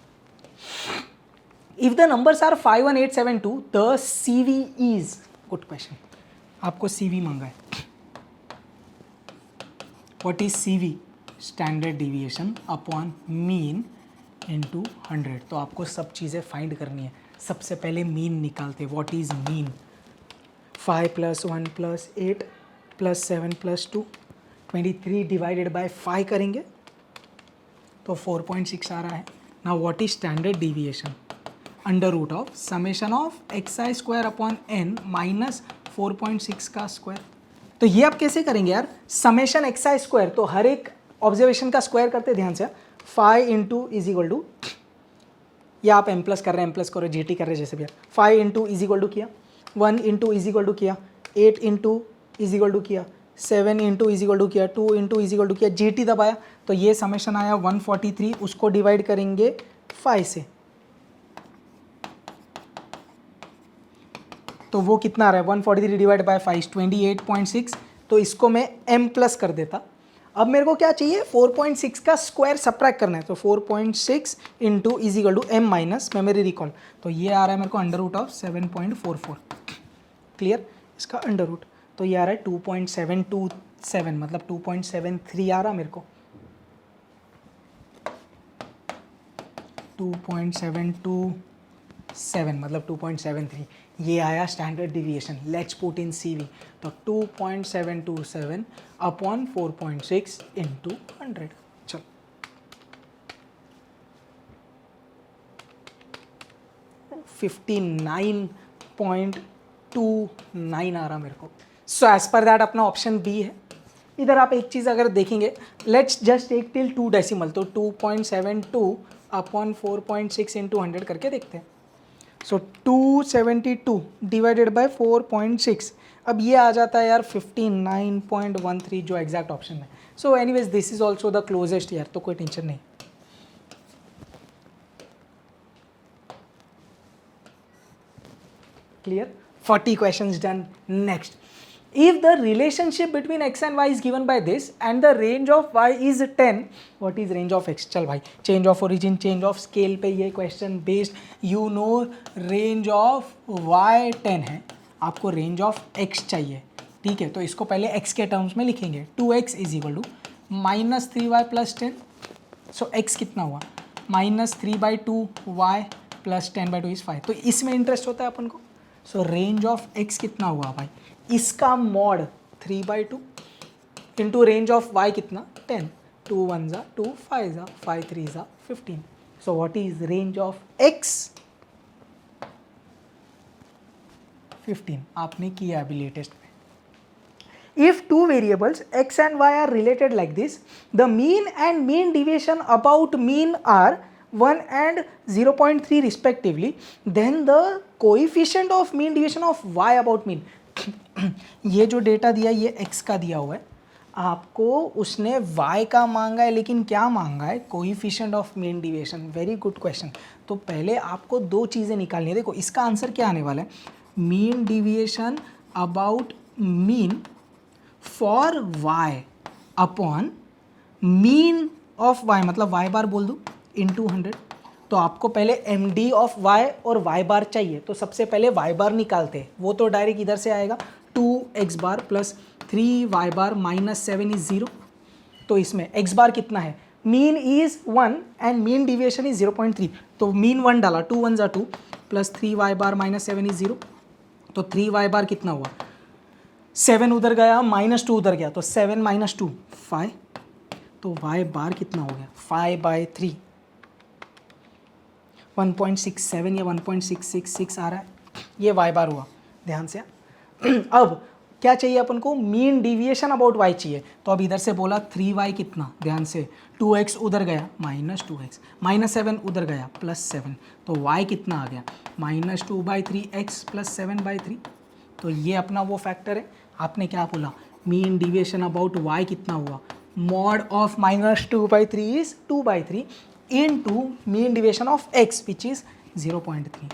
if the numbers are 51872 the CV is, good question, आपको CV मांगा है। What is CV? Standard deviation upon mean into 100। तो आपको सब चीज़ें फाइंड करनी है। सबसे पहले मीन निकालते, what is mean, 5 + 1 + 8 + 7 + 2, 23 divided by 5 करेंगे तो 4.6 आ रहा है। Now what is standard deviation, under root of summation of xi² upon n minus 4.6 का स्क्वायर। तो ये आप कैसे करेंगे यार, समेशन xi², तो हर एक ऑब्जर्वेशन का स्क्वायर करते ध्यान से, 5 इंटू इज इक्वल टू, या आप m प्लस कर रहे हैं, m प्लस करो, GT कर रहे हैं जैसे भी यार, 5 इंटू इज इक्वल टू किया, 1 इंटू इज इक्वल टू किया, 8 इंटू इज इक्वल टू किया, 7 इंटू इज इक्वल टू किया, 2 इंटू इज इक्वल टू किया, GT दबाया, तो ये समेशन आया 143, उसको डिवाइड करेंगे 5 से, तो वो कितना आ रहा है, 143 डिवाइड बाय 5 28.6, तो इसको मैं m प्लस कर देता। अब मेरे को क्या चाहिए, 4.6 का स्क्वायर सब्ट्रैक्ट करना है, तो 4.6 into is equal to m minus memory recall, तो ये आ रहा है मेरे को अंडर रूट ऑफ 7.44, क्लियर, इसका अंडर रूट, तो ये आ रहा है 2.727, मतलब 2.73 आ रहा मेरे को, 2.727 मतलब 2.73, ये आया standard deviation. Let's put in CV, तो 2.727 अपॉन 4.6 इंटू 100, चलो $59.29 आ रहा मेरे को। सो एज पर दैट अपना ऑप्शन B है। इधर आप एक चीज़ अगर देखेंगे, let's just take till 2 decimal, तो 2.72 अपॉन 4.6 इंटू 100 करके देखते हैं। सो 272 डिवाइडेड बाय 4.6, अब ये आ जाता है यार 59.13, जो एग्जैक्ट ऑप्शन है। So anyways this is also the closest यार, तो कोई टेंशन नहीं। Clear, 40 questions done. Next, if the relationship between x and y is given by this and the range of y is 10, what is range of x? चल भाई, change of origin, change of scale पे ये question based, you know range of y 10 है, आपको range of x चाहिए, ठीक है, तो इसको पहले x के टर्म्स में लिखेंगे, 2x is equal to -3y + 10, so x कितना हुआ, -3/2y + 10/2 इज 5, तो इसमें इंटरेस्ट होता है अपन को। सो रेंज ऑफ x कितना हुआ भाई, इसका mod 3/2 into range of y कितना 10, 2 1 ज़ा 2, 5 ज़ा 5, 3 ज़ा 15, सो what is range of x, 15, आपने किया अभी लेटेस्ट में। If two variables x and y are related like this, the mean and mean deviation about mean are 1 and 0.3 respectively, then the coefficient of mean deviation of y about mean, ये जो data दिया ये x का दिया हुआ है, आपको उसने y का मांगा है, लेकिन क्या मांगा है, coefficient of mean deviation. Very good question. तो पहले आपको दो चीज़ें निकालनी है। देखो इसका आंसर क्या आने वाला है, mean deviation about mean for y upon mean of y, मतलब y बार बोल दूँ इंटू 100। तो आपको पहले MD ऑफ y और y बार चाहिए, तो सबसे पहले y बार निकालते हैं, वो तो डायरेक्ट इधर से आएगा, 2x bar plus 3y bar minus 7 is 0। तो इसमें x बार कितना है, mean is 1 and mean deviation is 0.3, तो मीन 1 डाला, 2 1 ज़ा 2 plus 3y bar minus 7 is 0, तो 3y बार कितना हुआ, 7 उधर गया, -2 उधर गया, तो 7 - 2 5, तो y बार कितना हो गया 5/3, 1.67 या 1.666 आ रहा है, ये y बार हुआ, ध्यान से। अब क्या चाहिए अपन को, मीन डिविएशन अबाउट y चाहिए। तो अब इधर से बोला 3y कितना, ध्यान से 2x उधर गया -2x, -7 उधर गया +7, तो y कितना आ गया -2/3x + 7/3। तो ये अपना वो फैक्टर है। आपने क्या बोला, मीन डिविएशन अबाउट y कितना हुआ, mod of -2/3 is 2/3 into mean deviation of x which is 0.3,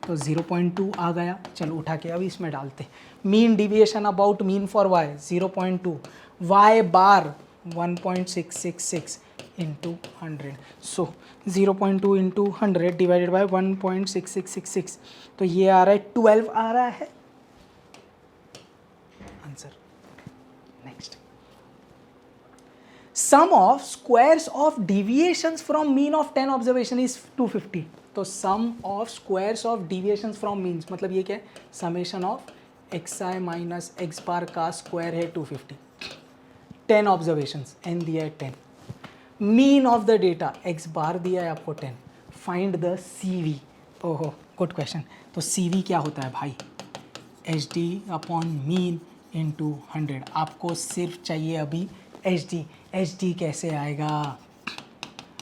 तो 0.2 आ गया। चलो उठा के अब इसमें डालते, mean deviation about mean for y 0.2, y bar 1.666 into 100, so 0.2 into 100 divided by 1.6666, तो ये आ रहा है 12 आ रहा है answer. Next, sum of squares of deviations from mean of 10 observation is 250। तो sum of squares of deviations from means मतलब ये क्या है, summation of xi minus x bar का स्क्वायर है 250, 10 ऑब्जर्वेशंस, n दिया है 10, mean of the data x बार दिया है आपको 10, फाइंड द CV। ओहो गुड क्वेश्चन। तो CV क्या होता है भाई, HD अपॉन मीन इंटू 100। आपको सिर्फ चाहिए अभी HD कैसे आएगा,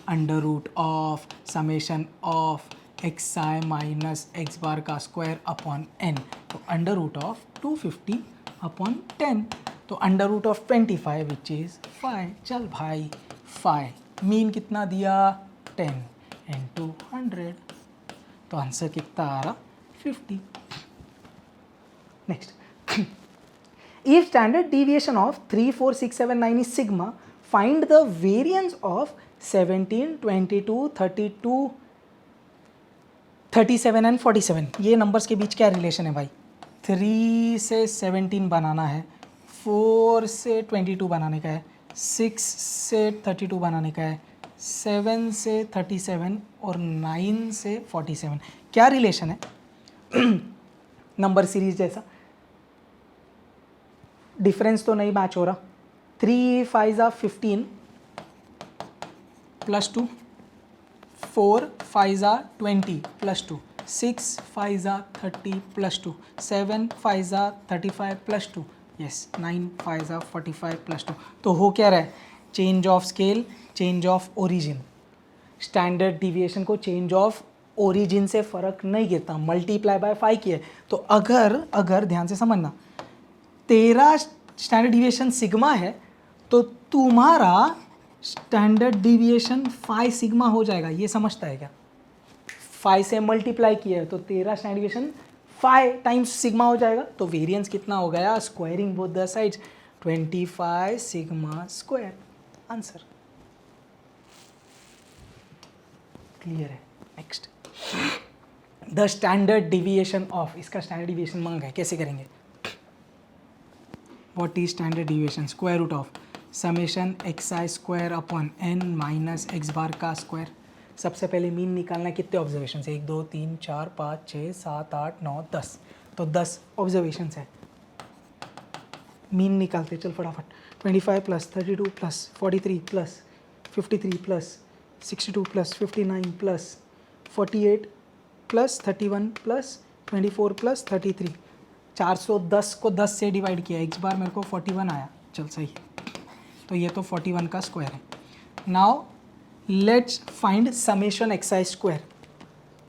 under root of summation of xi minus x bar का स्क्वायर अपॉन n, तो अंडर रूट ऑफ 250 अपॉन 10, तो under root of 25 which is 5। चल भाई 5, मीन कितना दिया 10 इंटू 100, तो आंसर कितना आ रहा 50। Next, if standard deviation of 3, 4, 6, 7, 9 is sigma, find the variance of 17, 22, 32, 37 and 47। ये नंबर्स के बीच क्या रिलेशन है भाई, 3 से 17 बनाना है, 4 से 22 बनाने का है, 6 से 32 बनाने का है, 7 से 37 और 9 से 47। क्या रिलेशन है, नंबर सीरीज जैसा, डिफरेंस तो नहीं मैच हो रहा। 3 5 15 plus 2, 4 5 20 plus 2, 6 5 30 plus 2, 7 5 35 plus 2, yes 9 5 45 plus 2। तो हो क्या रहा है, change of scale, change of origin. Standard deviation को चेंज ऑफ ओरिजिन से फ़र्क नहीं गिरता, मल्टीप्लाई बाय 5 किया है। तो अगर ध्यान से समझना, तेरा स्टैंडर्ड डिविएशन सिग्मा है तो तुम्हारा स्टैंडर्ड डिविएशन 5 सिग्मा हो जाएगा, ये समझता है क्या, 5 से मल्टीप्लाई किया है तो तेरा स्टैंडर्ड डिविएशन 5 टाइम्स सिग्मा हो जाएगा। तो वेरिएंस कितना हो गया, squaring both the sides 25 sigma square, answer clear है। Next, the standard deviation of, इसका स्टैंडर्ड डिविएशन मांगा है, कैसे करेंगे, what is standard deviation, square root of summation xi square upon n minus x bar का स्क्वायर। सबसे पहले mean निकालना है, कितने ऑब्जर्वेशन है, 1 2 3 4 5 6 7 8 9 10, तो 10 ऑब्जर्वेशन है, मीन निकालते चल फटाफट। 25 plus 32 plus 43 plus 53 plus 62 plus 59 plus 48 plus 31 plus 24 plus 33, 410 को 10 से डिवाइड किया, x बार मेरे को 41 आया, चल सही है। तो ये तो 41 का स्क्वायर है। Now let's find summation xi square,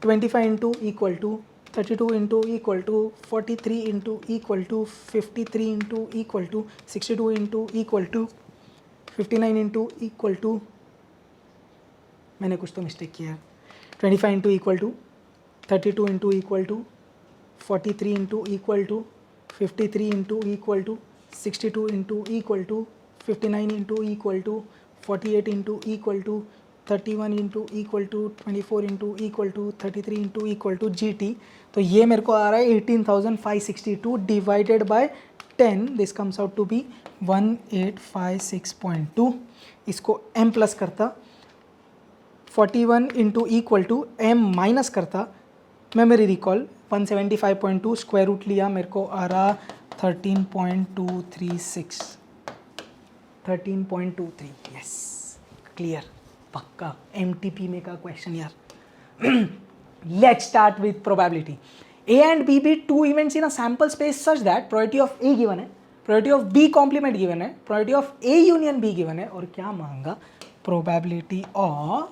25 into equal to 32 into equal to 43 into equal to 53 into equal to 62 into equal to 59 into equal to, मैंने कुछ तो मिस्टेक किया है, 25 into equal to 32 into equal to 43 into equal to 53 into equal to 62 into equal to 59 into equal to 48 into equal to 31 into equal to 24 into equal to 33 into equal to GT। तो ये मेरे को आ रहा है 18,562 divided by 10, this comes out to be 1856.2। इसको m plus करता, 41 into equal to m minus करता, मेमोरी रिकॉल 175.2 स्क्वायर रूट लिया, मेरे को आ रहा 13.236, 13.23, यस क्लियर। पक्का MTP में का क्वेश्चन यार. Let's start with probability. A and B be two events in a sample space such that probability of A given है, probability of B complement given है, probability of A union B given है, और क्या मांगा, probability of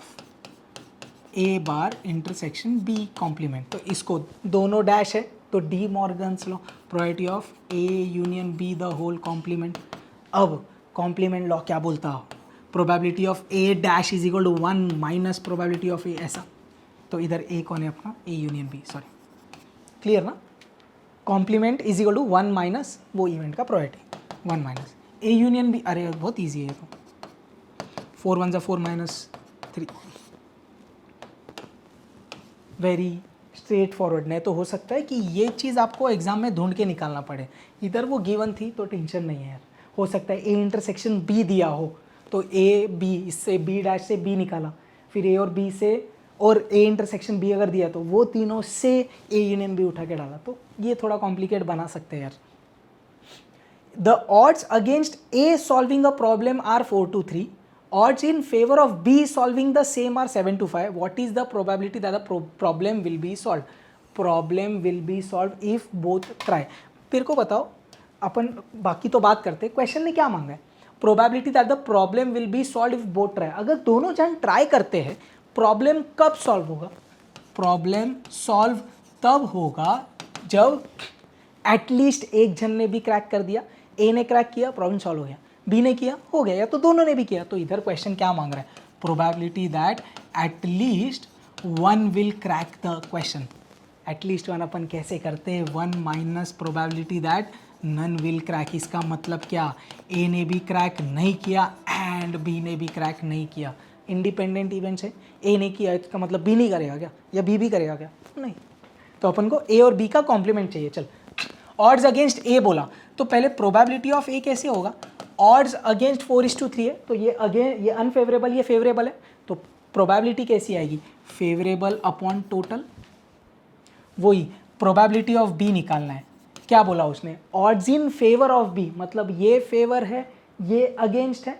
A bar intersection B complement. तो इसको दोनों dash है तो D Morgan's law, probability of A union B the whole complement. अब complement लॉ क्या बोलता हो, probability of A dash is equal to 1 minus probability of A, ऐसा. तो इधर ए कौन है अपना, A union B, sorry, clear ना. Complement is equal to 1 minus वो इवेंट का probability 1 minus A union B. अरे बहुत ईजी है ये तो, 4 1 4 माइनस 3, वेरी स्ट्रेट फॉरवर्ड. नहीं तो हो सकता है कि ये चीज़ आपको एग्जाम में ढूंढ के निकालना पड़े, इधर वो गिवन थी तो टेंशन नहीं है यार. हो सकता है ए इंटरसेक्शन बी दिया हो तो ए बी, इससे बी डैश से बी निकाला, फिर ए और बी से, और ए इंटरसेक्शन बी अगर दिया तो वो तीनों से ए यूनियन बी उठा के डाला, तो ये थोड़ा कॉम्प्लिकेट बना सकते हैं यार. The odds against A solving a problem are 4 to 3. Odds in favour of B solving the same are 7 to 5. What is the probability that the problem will be solve. Problem will be solve if both try. तेरे को बताओ, अपन बाकी तो बात करते, question ने क्या मांगा है, probability that the problem will be solve if both try. अगर दोनों जन ट्राई करते हैं, प्रॉब्लम कब सॉल्व होगा, प्रॉब्लम सॉल्व तब होगा जब एटलीस्ट एक जन ने भी क्रैक कर दिया. ए ने क्रैक किया, प्रॉब्लम सॉल्व हो गया, बी ने किया, हो गया, या तो दोनों ने भी किया. तो इधर क्वेश्चन क्या मांग रहा है, probability that at least one will crack the question. At least one अपन कैसे करते हैं, 1 minus probability that none will crack. इसका मतलब क्या, ए ने भी क्रैक नहीं किया एंड बी ने भी क्रैक नहीं किया. इंडिपेंडेंट इवेंट्स है, ए ने किया इसका मतलब बी नहीं करेगा क्या, या बी भी करेगा क्या, नहीं. तो अपन को ए और बी का कॉम्प्लीमेंट चाहिए. चल, ऑड्स अगेंस्ट ए बोला तो पहले प्रोबेबिलिटी ऑफ ए कैसे होगा, ऑड्स अगेंस्ट 4:3 है, तो ये अगेन, ये अनफेवरेबल, ये फेवरेबल है, तो प्रोबेबिलिटी कैसी आएगी, फेवरेबल अपॉन टोटल. वही प्रोबेबिलिटी ऑफ बी निकालना है. क्या बोला उसने, odds in favour of B, मतलब ये फेवर है, ये अगेंस्ट है,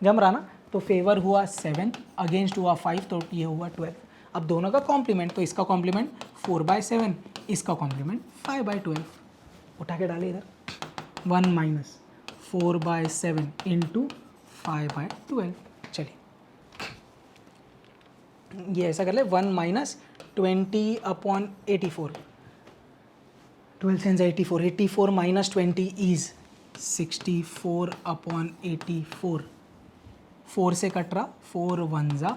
जम रहा ना. तो फेवर हुआ 7, अगेंस्ट हुआ 5, तो ये हुआ 12. अब दोनों का कॉम्प्लीमेंट, तो इसका कॉम्प्लीमेंट 4/7, इसका कॉम्प्लीमेंट 5/12. उठा के डाले इधर, 1 माइनस 4/7 इंटू 5/12. चलिए ये ऐसा कर ले, 1 माइनस 20/84, 12 सेंस 84, 84 माइनस 20 इज 64/84. 4 से कट रहा, 4 1 जा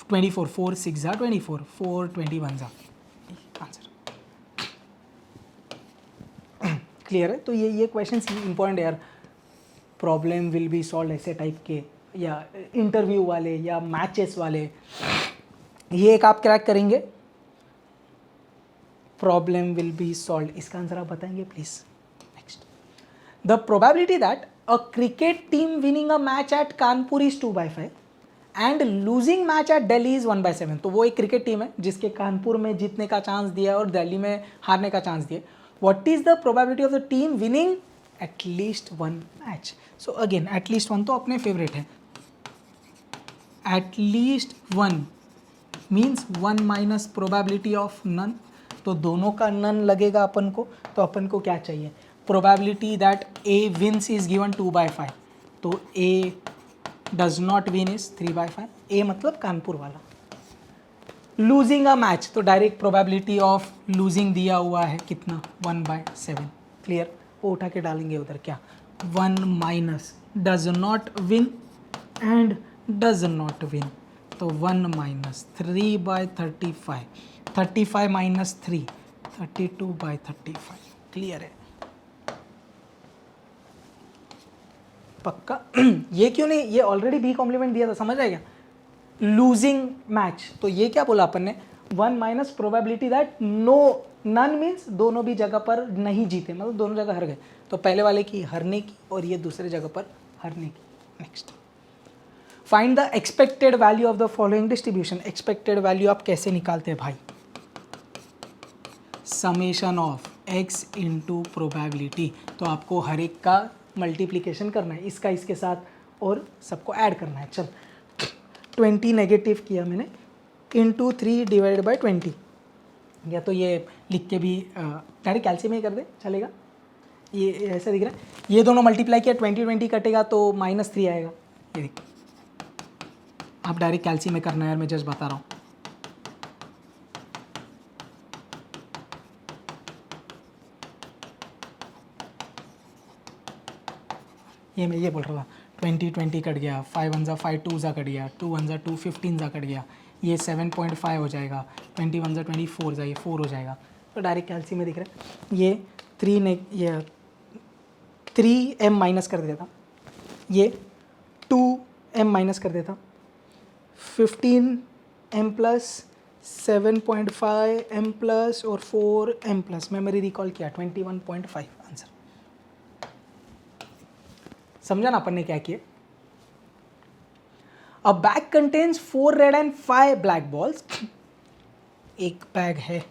24, 4 6 जा 24, 4 21 जा, आंसर क्लियर है. तो ये क्वेश्चन इंपॉर्टेंट है यार. प्रॉब्लम विल बी सॉल्व ऐसे टाइप के, या इंटरव्यू वाले, या मैचेस वाले, ये एक आप क्रैक करेंगे. प्रॉब्लम विल बी सॉल्व, इसका आंसर आप बताएंगे please. Next, the probability that a cricket team winning a match at Kanpur is 2/5 and losing match at Delhi is 1/7. तो वो एक क्रिकेट टीम है जिसके कानपुर में जीतने का चांस दिया और दिल्ली में हारने का चांस दिया. What is the probability of the team winning at least 1 match. So again at least 1 तो अपने फेवरेट है, at least 1 means 1 minus probability of none. तो दोनों का नन लगेगा अपन को, तो अपन को क्या चाहिए, probability that A wins is given 2/5, तो ए डज नॉट विन इज 3/5. ए मतलब कानपुर वाला. लूजिंग अ मैच, तो डायरेक्ट प्रोबेबिलिटी ऑफ लूजिंग दिया हुआ है कितना, 1/7. क्लियर, वो उठा के डालेंगे उधर, क्या 1 minus does not win and does not win, तो 1 माइनस 3/35, 35 माइनस 3, 32/35. क्लियर है, पक्का. ये क्यों नहीं, ये ऑलरेडी बी कॉम्प्लीमेंट दिया था, समझ आएगा. लूजिंग मैच, तो ये क्या बोला अपन ने, 1 minus probability that no none means दोनों भी जगह पर नहीं जीते, मतलब दोनों जगह हार गए. तो पहले वाले की हारने की और ये दूसरे जगह पर हारने की. Next, find the expected value of the following distribution. Expected value आप कैसे निकालते हैं भाई, summation of x into probability. तो आपको हर एक का मल्टीप्लिकेशन करना है, इसका इसके साथ और सबको ऐड करना है. चल, 20 नेगेटिव किया मैंने, इंटू 3 डिवाइड बाई 20, या तो ये लिख के भी डायरेक्ट कैल्सी में ही कर दे चलेगा, ये ऐसा दिख रहा है, ये दोनों मल्टीप्लाई किया 20 कटेगा तो -3 आएगा, ये देखो आप डायरेक्ट कैल्सी में करना है यार, मैं जस्ट बता रहा हूँ। ये मैं ये बोल रहा था 20 कट गया, 5 1 5 2 कट गया, 2 1 2 15 कट गया, ये 7.5 हो जाएगा, 20 1 24 जा, ये 4 हो जाएगा, तो डायरेक्ट कैल्सी में दिख रहा है। ये 3m माइनस कर देता, ये 2m माइनस कर देता, 15m प्लस 7.5m प्लस और 4m प्लस, मेमोरी रिकॉल किया 21.5 आंसर। समझा ना अपन ने क्या किया। अ bag contains 4 red and 5 black balls, एक बैग है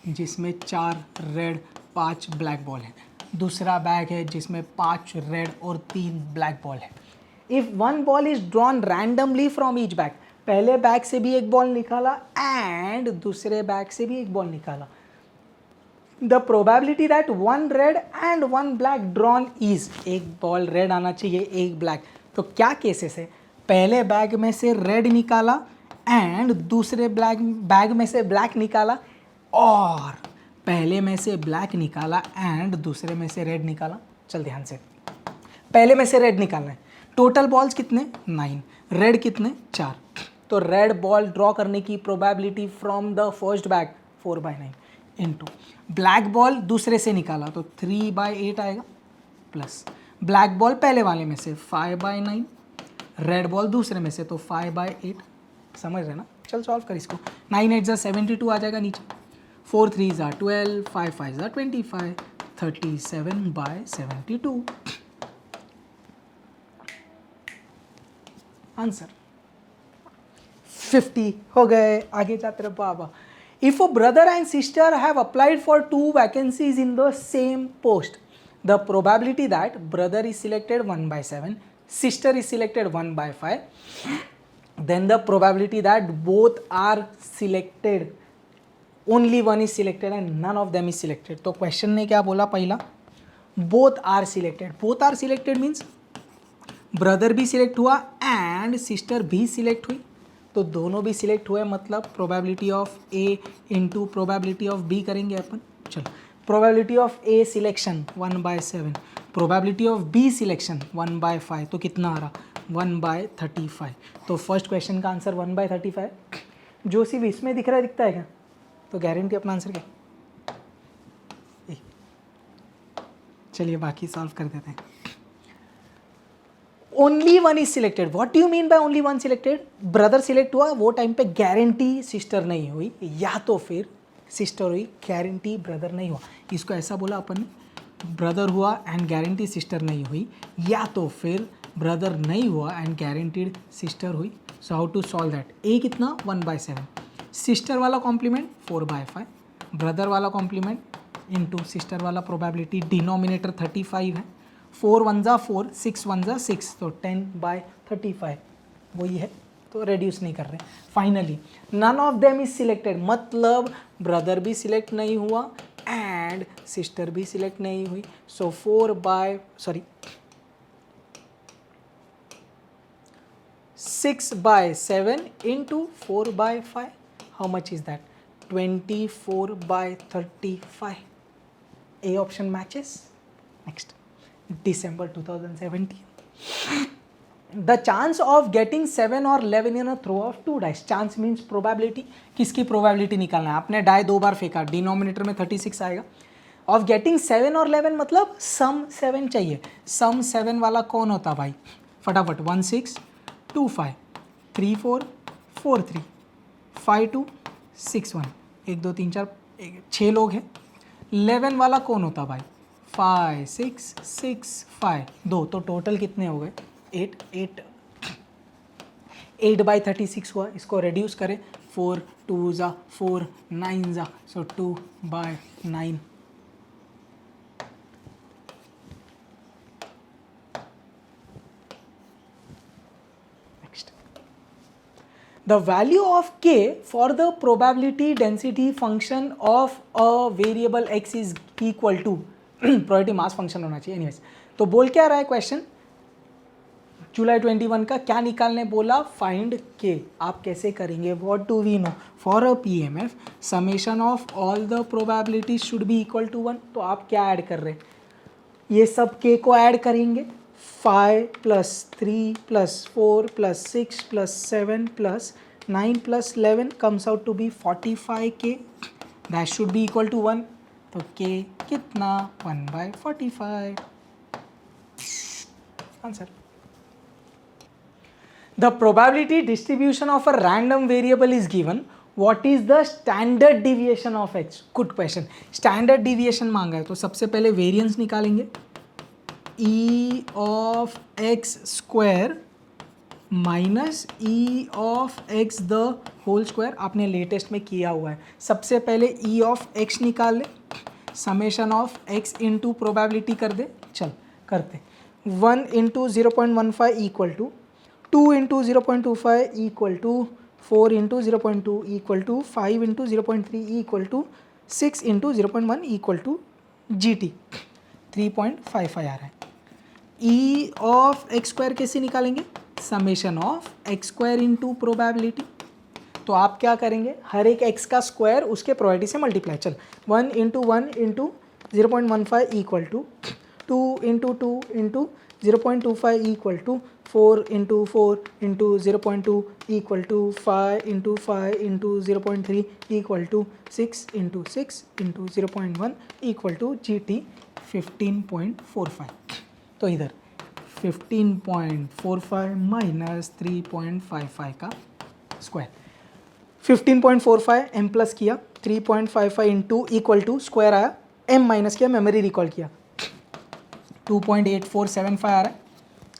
जिसमें 4 रेड 5 ब्लैक बॉल है, दूसरा बैग है जिसमें 5 रेड और 3 ब्लैक बॉल है। If one ball is drawn randomly from each bag, पहले बैग से भी एक बॉल निकाला एंड दूसरे बैग से भी एक बॉल निकाला, the probability that 1 red and 1 black drawn is, एक बॉल रेड आना चाहिए एक ब्लैक, तो क्या केसेस है, पहले बैग में से रेड निकाला एंड दूसरे बैग में से ब्लैक निकाला, और पहले में से ब्लैक निकाला एंड दूसरे में से रेड निकाला। चल ध्यान से, पहले में से रेड निकालना है, टोटल बॉल्स कितने 9, रेड कितने 4, तो रेड बॉल ड्रॉ करने की probability from the first bag 4/9 into black ball दूसरे से निकाला तो 3/8 आएगा, प्लस ब्लैक बॉल पहले वाले में से 5/9, रेड बॉल दूसरे में से तो 5/8, समझ रहे ना। चल सॉल्व कर इसको, 9 8 72 आ जाएगा नीचे, 4 3 12, 5 5 25, 37/72 आंसर। 50 हो गए, आगे जाते रहे बाबा। If a brother and sister have applied for 2 vacancies in the same post, the probability that brother is selected 1/7, sister is selected 1/5, then the probability that both are selected, only one is selected and none of them is selected। तो question ने क्या बोला, पहला both are selected, both are selected means brother भी select हुआ and sister भी select हुई, तो दोनों भी सिलेक्ट हुए, मतलब probability of A into probability of B करेंगे अपन। चलो, probability of A selection 1/7, probability of B selection 1/5, तो कितना आ रहा 1/35। तो फर्स्ट क्वेश्चन का आंसर 1/35, जो सिर्फ इसमें दिख रहा है दिखता है क्या, तो गारंटी अपना आंसर क्या। चलिए बाकी सॉल्व कर देते हैं। Only one is selected, what do you mean by only one selected, brother select हुआ वो टाइम पे गारंटी सिस्टर नहीं हुई, या तो फिर सिस्टर हुई गारंटी ब्रदर नहीं हुआ, इसको ऐसा बोला अपन ने, ब्रदर हुआ एंड गारंटी सिस्टर नहीं हुई, या तो फिर ब्रदर नहीं हुआ एंड गारंटीड सिस्टर हुई। So how to solve that, A कितना 1/7, सिस्टर वाला कॉम्प्लीमेंट 4/5, ब्रदर वाला कॉम्प्लीमेंट इंटू सिस्टर वाला प्रोबेबिलिटी, डिनोमिनेटर 35 है, 4 1 4, 6 1 6, तो 10/35 वही है, तो रेड्यूस नहीं कर रहे। Finally none of them is selected, मतलब ब्रदर भी सिलेक्ट नहीं हुआ एंड सिस्टर भी सिलेक्ट नहीं हुई, so 6/7 into 4/5, how much is that 24/35, A option matches. Next, December 2017. The chance of getting 7 or 11 in a throw of 2 dice, chance means probability, किसकी probability निकालना है, आपने डाई 2 बार फेंका, डिनोमिनेटर में 36 आएगा, ऑफ गेटिंग 7 और 11 मतलब सम 7 चाहिए, सम 7 वाला कौन होता भाई, फटाफट 1 6 2 5 3 4 4 3 5 2 6 1, 1 2 3 4 6 लोग हैं, 11 वाला कौन होता भाई 5 6 6 5 2, तो टोटल कितने हो गए 8/36 हुआ, इसको रेड्यूस करें, 4 2 4 9 so 2/9। Next, the value of K for the probability density function of a variable X is equal to probability mass function होना चाहिए एनीवेज। तो बोल क्या रहा है क्वेश्चन जुलाई 21 का, क्या निकालने बोला, फाइंड के। आप कैसे करेंगे, what do we know, for a PMF summation of all the probabilities should be equal to 1। तो आप क्या ऐड कर रहे हैं, ये सब के को ऐड करेंगे, 5 + 3 + 4 + 6 + 7 + 9 + 11 comes out to be 45k, that should be equal to 1। तो k कितना, 1/45 answer. The probability distribution of a random variable is given. What is the standard deviation of x? Good question. Standard deviation मांगा है तो सबसे पहले variance निकालेंगे, e of x square minus e of x the whole square। आपने latest में किया हुआ है। सबसे पहले e of x निकाल ले, summation of x into probability कर दे, चल करते। 1 × 0.15 equal to 2 × 0.25 equal to 4 × 0.2 equal to 5 × 0.3 equal to 6 × 0.1 equal to GT 3.55 आ रहा है। E ऑफ एक्स स्क्वायर कैसे निकालेंगे, summation of x square into probability. तो आप क्या करेंगे, हर एक x का स्क्वायर उसके प्रोबेबिलिटी से मल्टीप्लाई, चल 1 × 1 × 0.15 equal to 2 × 2 × 0.25 equal to 4 × 4 × 0.2 equal to 5 × 5 × 0.3 equal to 6 × 6 × 0.1 equal to GT 15.45। तो इधर 15.45 माइनस 3.55 का स्क्वायर, 15.45 m प्लस किया, 3.55 इंटू इक्वल टू स्क्वायर आया, m माइनस किया, मेमोरी रिकॉल किया, 2.8475 आ रहा है।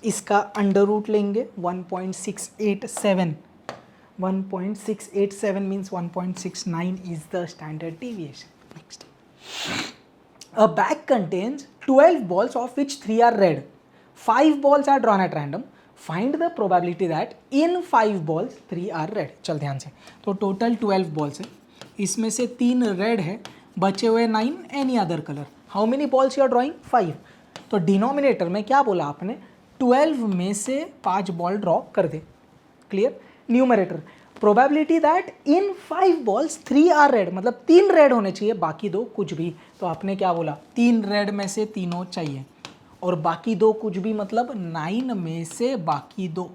इसका अंडर रूट लेंगे 1.687, 1.687 means 1.69 is the standard deviation। Next, a bag contains 12 balls of which 3 are red, 5 balls are drawn at random, find the probability that in 5 balls 3 are red। चल ध्यान से, तो total 12 balls है, इसमें से 3 red है, बचे हुए 9 any other colour. How many balls you are drawing, 5। तो डिनोमिनेटर में क्या बोला आपने, 12 में से 5 बॉल ड्रॉ कर दे, clear. Numerator, probability that in 5 balls 3 are red, मतलब 3 रेड होने चाहिए, बाकी 2 कुछ भी। तो आपने क्या बोला, 3 रेड में से तीनों चाहिए और बाकी 2 कुछ भी, मतलब 9 में से बाकी 2।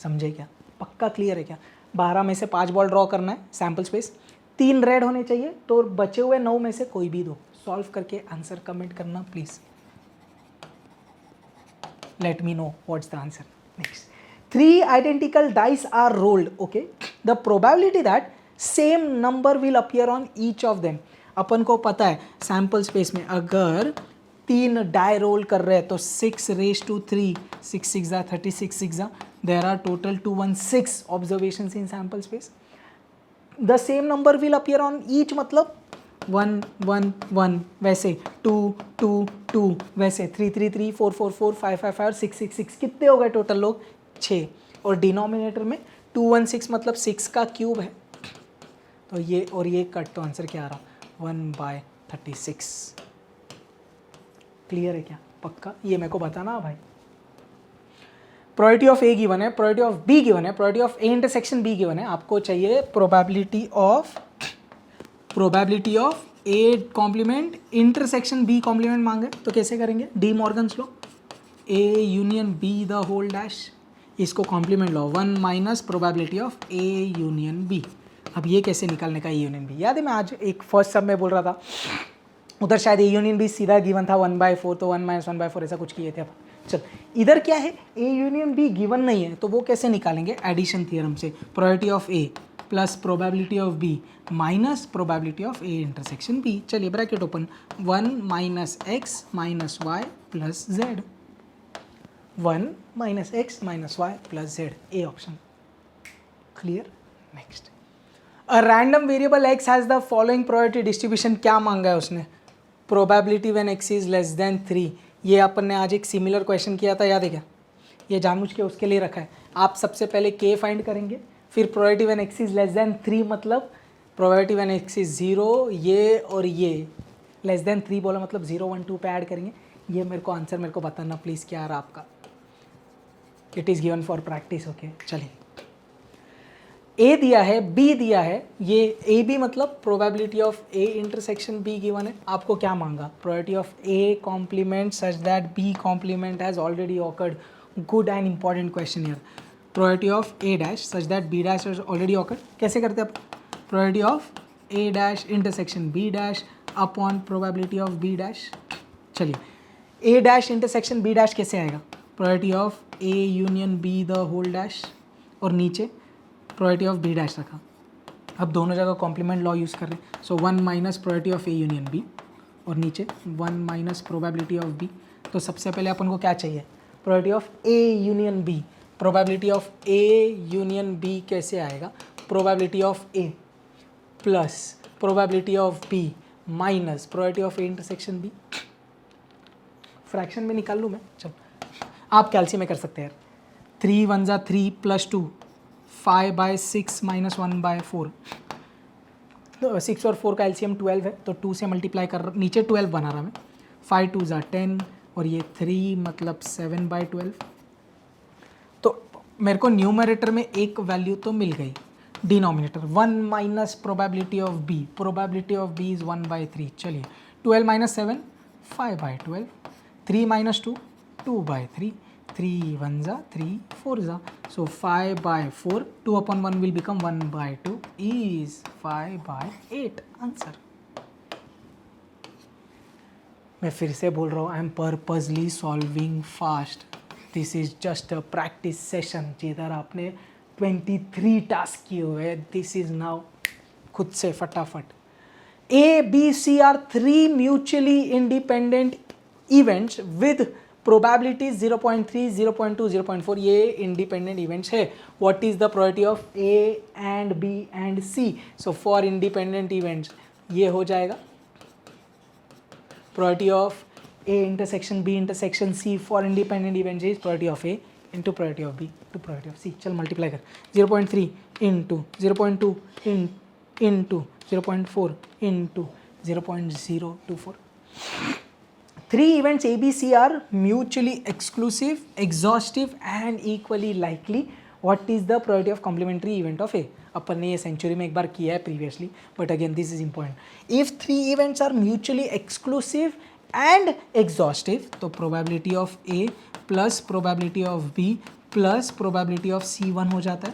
समझे क्या, पक्का क्लियर है क्या। 12 में से 5 बॉल ड्रॉ करना है, सैम्पल स्पेस, 3 रेड होने चाहिए, तो बचे हुए 9 में से कोई भी 2। सॉल्व करके आंसर कमेंट करना please, let me know what's the answer। Next, 3 identical dice are rolled, okay, the probability that same number will appear on each of them। अपन को पता है सैम्पल स्पेस में अगर 3 डाई रोल कर रहे हैं तो 6⁻3, 6 6 36 6 there are total 216 observations in sample space। the same number will appear on each, मतलब 1 1 1 वैसे 2 2 2 वैसे 3 3 3 4 4 4 5 5 5 6 6 6 कितने हो गए टोटल लोग, 6। और डिनोमिनेटर में 216 मतलब 6 का क्यूब है, तो ये और ये कट, तो आंसर क्या आ रहा, 1/36। क्लियर है क्या, पक्का, ये मेरे को बताना भाई। प्रोबेबिलिटी ऑफ ए गिवन है, प्रोबेबिलिटी ऑफ बी गिवन है, probability of A intersection B given है, आपको चाहिए probability of A complement intersection B complement मांगे। तो कैसे करेंगे, De Morgan's law, A union B the whole dash, इसको complement law 1 minus probability of A union B. अब ये कैसे निकालने का, ए यूनियन बी, याद है मैं आज एक फर्स्ट सब में बोल रहा था, उधर शायद ए यूनियन बी सीधा गिवन था 1/4, तो 1 - 1/4 ऐसा कुछ किए थे। अब चल इधर क्या है, ए यूनियन बी गिवन नहीं है, तो वो कैसे निकालेंगे, एडिशन थ्योरम से, probability of A plus probability of B minus probability of A intersection B. चलिए bracket open, 1 - x - y plus z, 1 - x - y plus z, A option, clear. Next, a random variable x has the following probability distribution, क्या मांगा है उसने, probability when x is less than 3। ये अपन ने आज एक similar question किया था, याद है क्या, ये जानबूझ के उसके लिए रखा है। आप सबसे पहले k फाइंड करेंगे, फिर probability when x is less than 3 मतलब प्रोबेबिलिटी व्हेन x इज 0, ये और ये लेस देन 3 बोला मतलब 0 1 2 पे ऐड करेंगे। ये मेरे को आंसर मेरे को बताना प्लीज़ क्या आ रहा आपका। It is given for practice. Okay चलिए, ए दिया है, बी दिया है, ये ए बी मतलब probability of A intersection B given है। आपको क्या मांगा? Probability of A complement such that B complement has already occurred. Good and important question here. Probability of A dash such that B dash has already occurred. कैसे करते हैं आप? Probability of A dash intersection B dash upon probability of B dash. चलिए, A dash intersection B dash कैसे आएगा? Probability of A union B the whole dash और नीचे probability of B dash रखा। अब दोनों जगह कॉम्प्लीमेंट लॉ यूज़ कर रहे हैं, so 1 minus probability of A union B और नीचे 1 माइनस प्रोबेबिलिटी ऑफ बी। तो सबसे पहले अपन को क्या चाहिए? Probability of A union B. Probability of A union B कैसे आएगा? Probability of A plus probability of B minus probability of A intersection B. Fraction में निकाल लूँ मैं? चलो, आप कैल्सी में कर सकते हैं यार। 3 1 जा 3 प्लस 2 5/6 माइनस 1/4। तो 6 और 4 का एलसीएम 12 है, तो 2 से मल्टीप्लाई कर नीचे 12 बना रहा मैं। 5 2 जा 10 और ये 3 मतलब 7/12। तो मेरे को न्यूमरेटर में एक वैल्यू तो मिल गई। Denominator 1 minus probability of B. Probability of B is 1/3। चलिए, 12 माइनस 7 5/12। 3 माइनस 2 2/3। 3 1 जा 3 4 जा, so 5/4। 2 upon 1 will become 1/2 is 5/8 answer. मैं फिर से बोल रहा हूँ, I am purposely solving fast. This is just a practice session जिधर आपने 23 टास्क किए हुए। दिस इज नाउ खुद से फटाफट। A B C are 3 mutually independent events with probabilities 0.3 0.2 0.4। ये इंडिपेंडेंट इवेंट्स है। What is the probability of A and B and C? So for independent events ये हो जाएगा probability of A intersection B intersection C for independent events is probability of A into probability of B to probability of C. चल multiply कर। 0.3 into 0.2 into 0.4 into 0.024। 3 events A, B, C are mutually exclusive, exhaustive and equally likely. What is the probability of complementary event of A? अपन ने ये century में एक बार किया है previously, but again this is important. If 3 events are mutually exclusive and exhaustive, तो probability of A plus probability of B plus probability of C1 हो जाता है।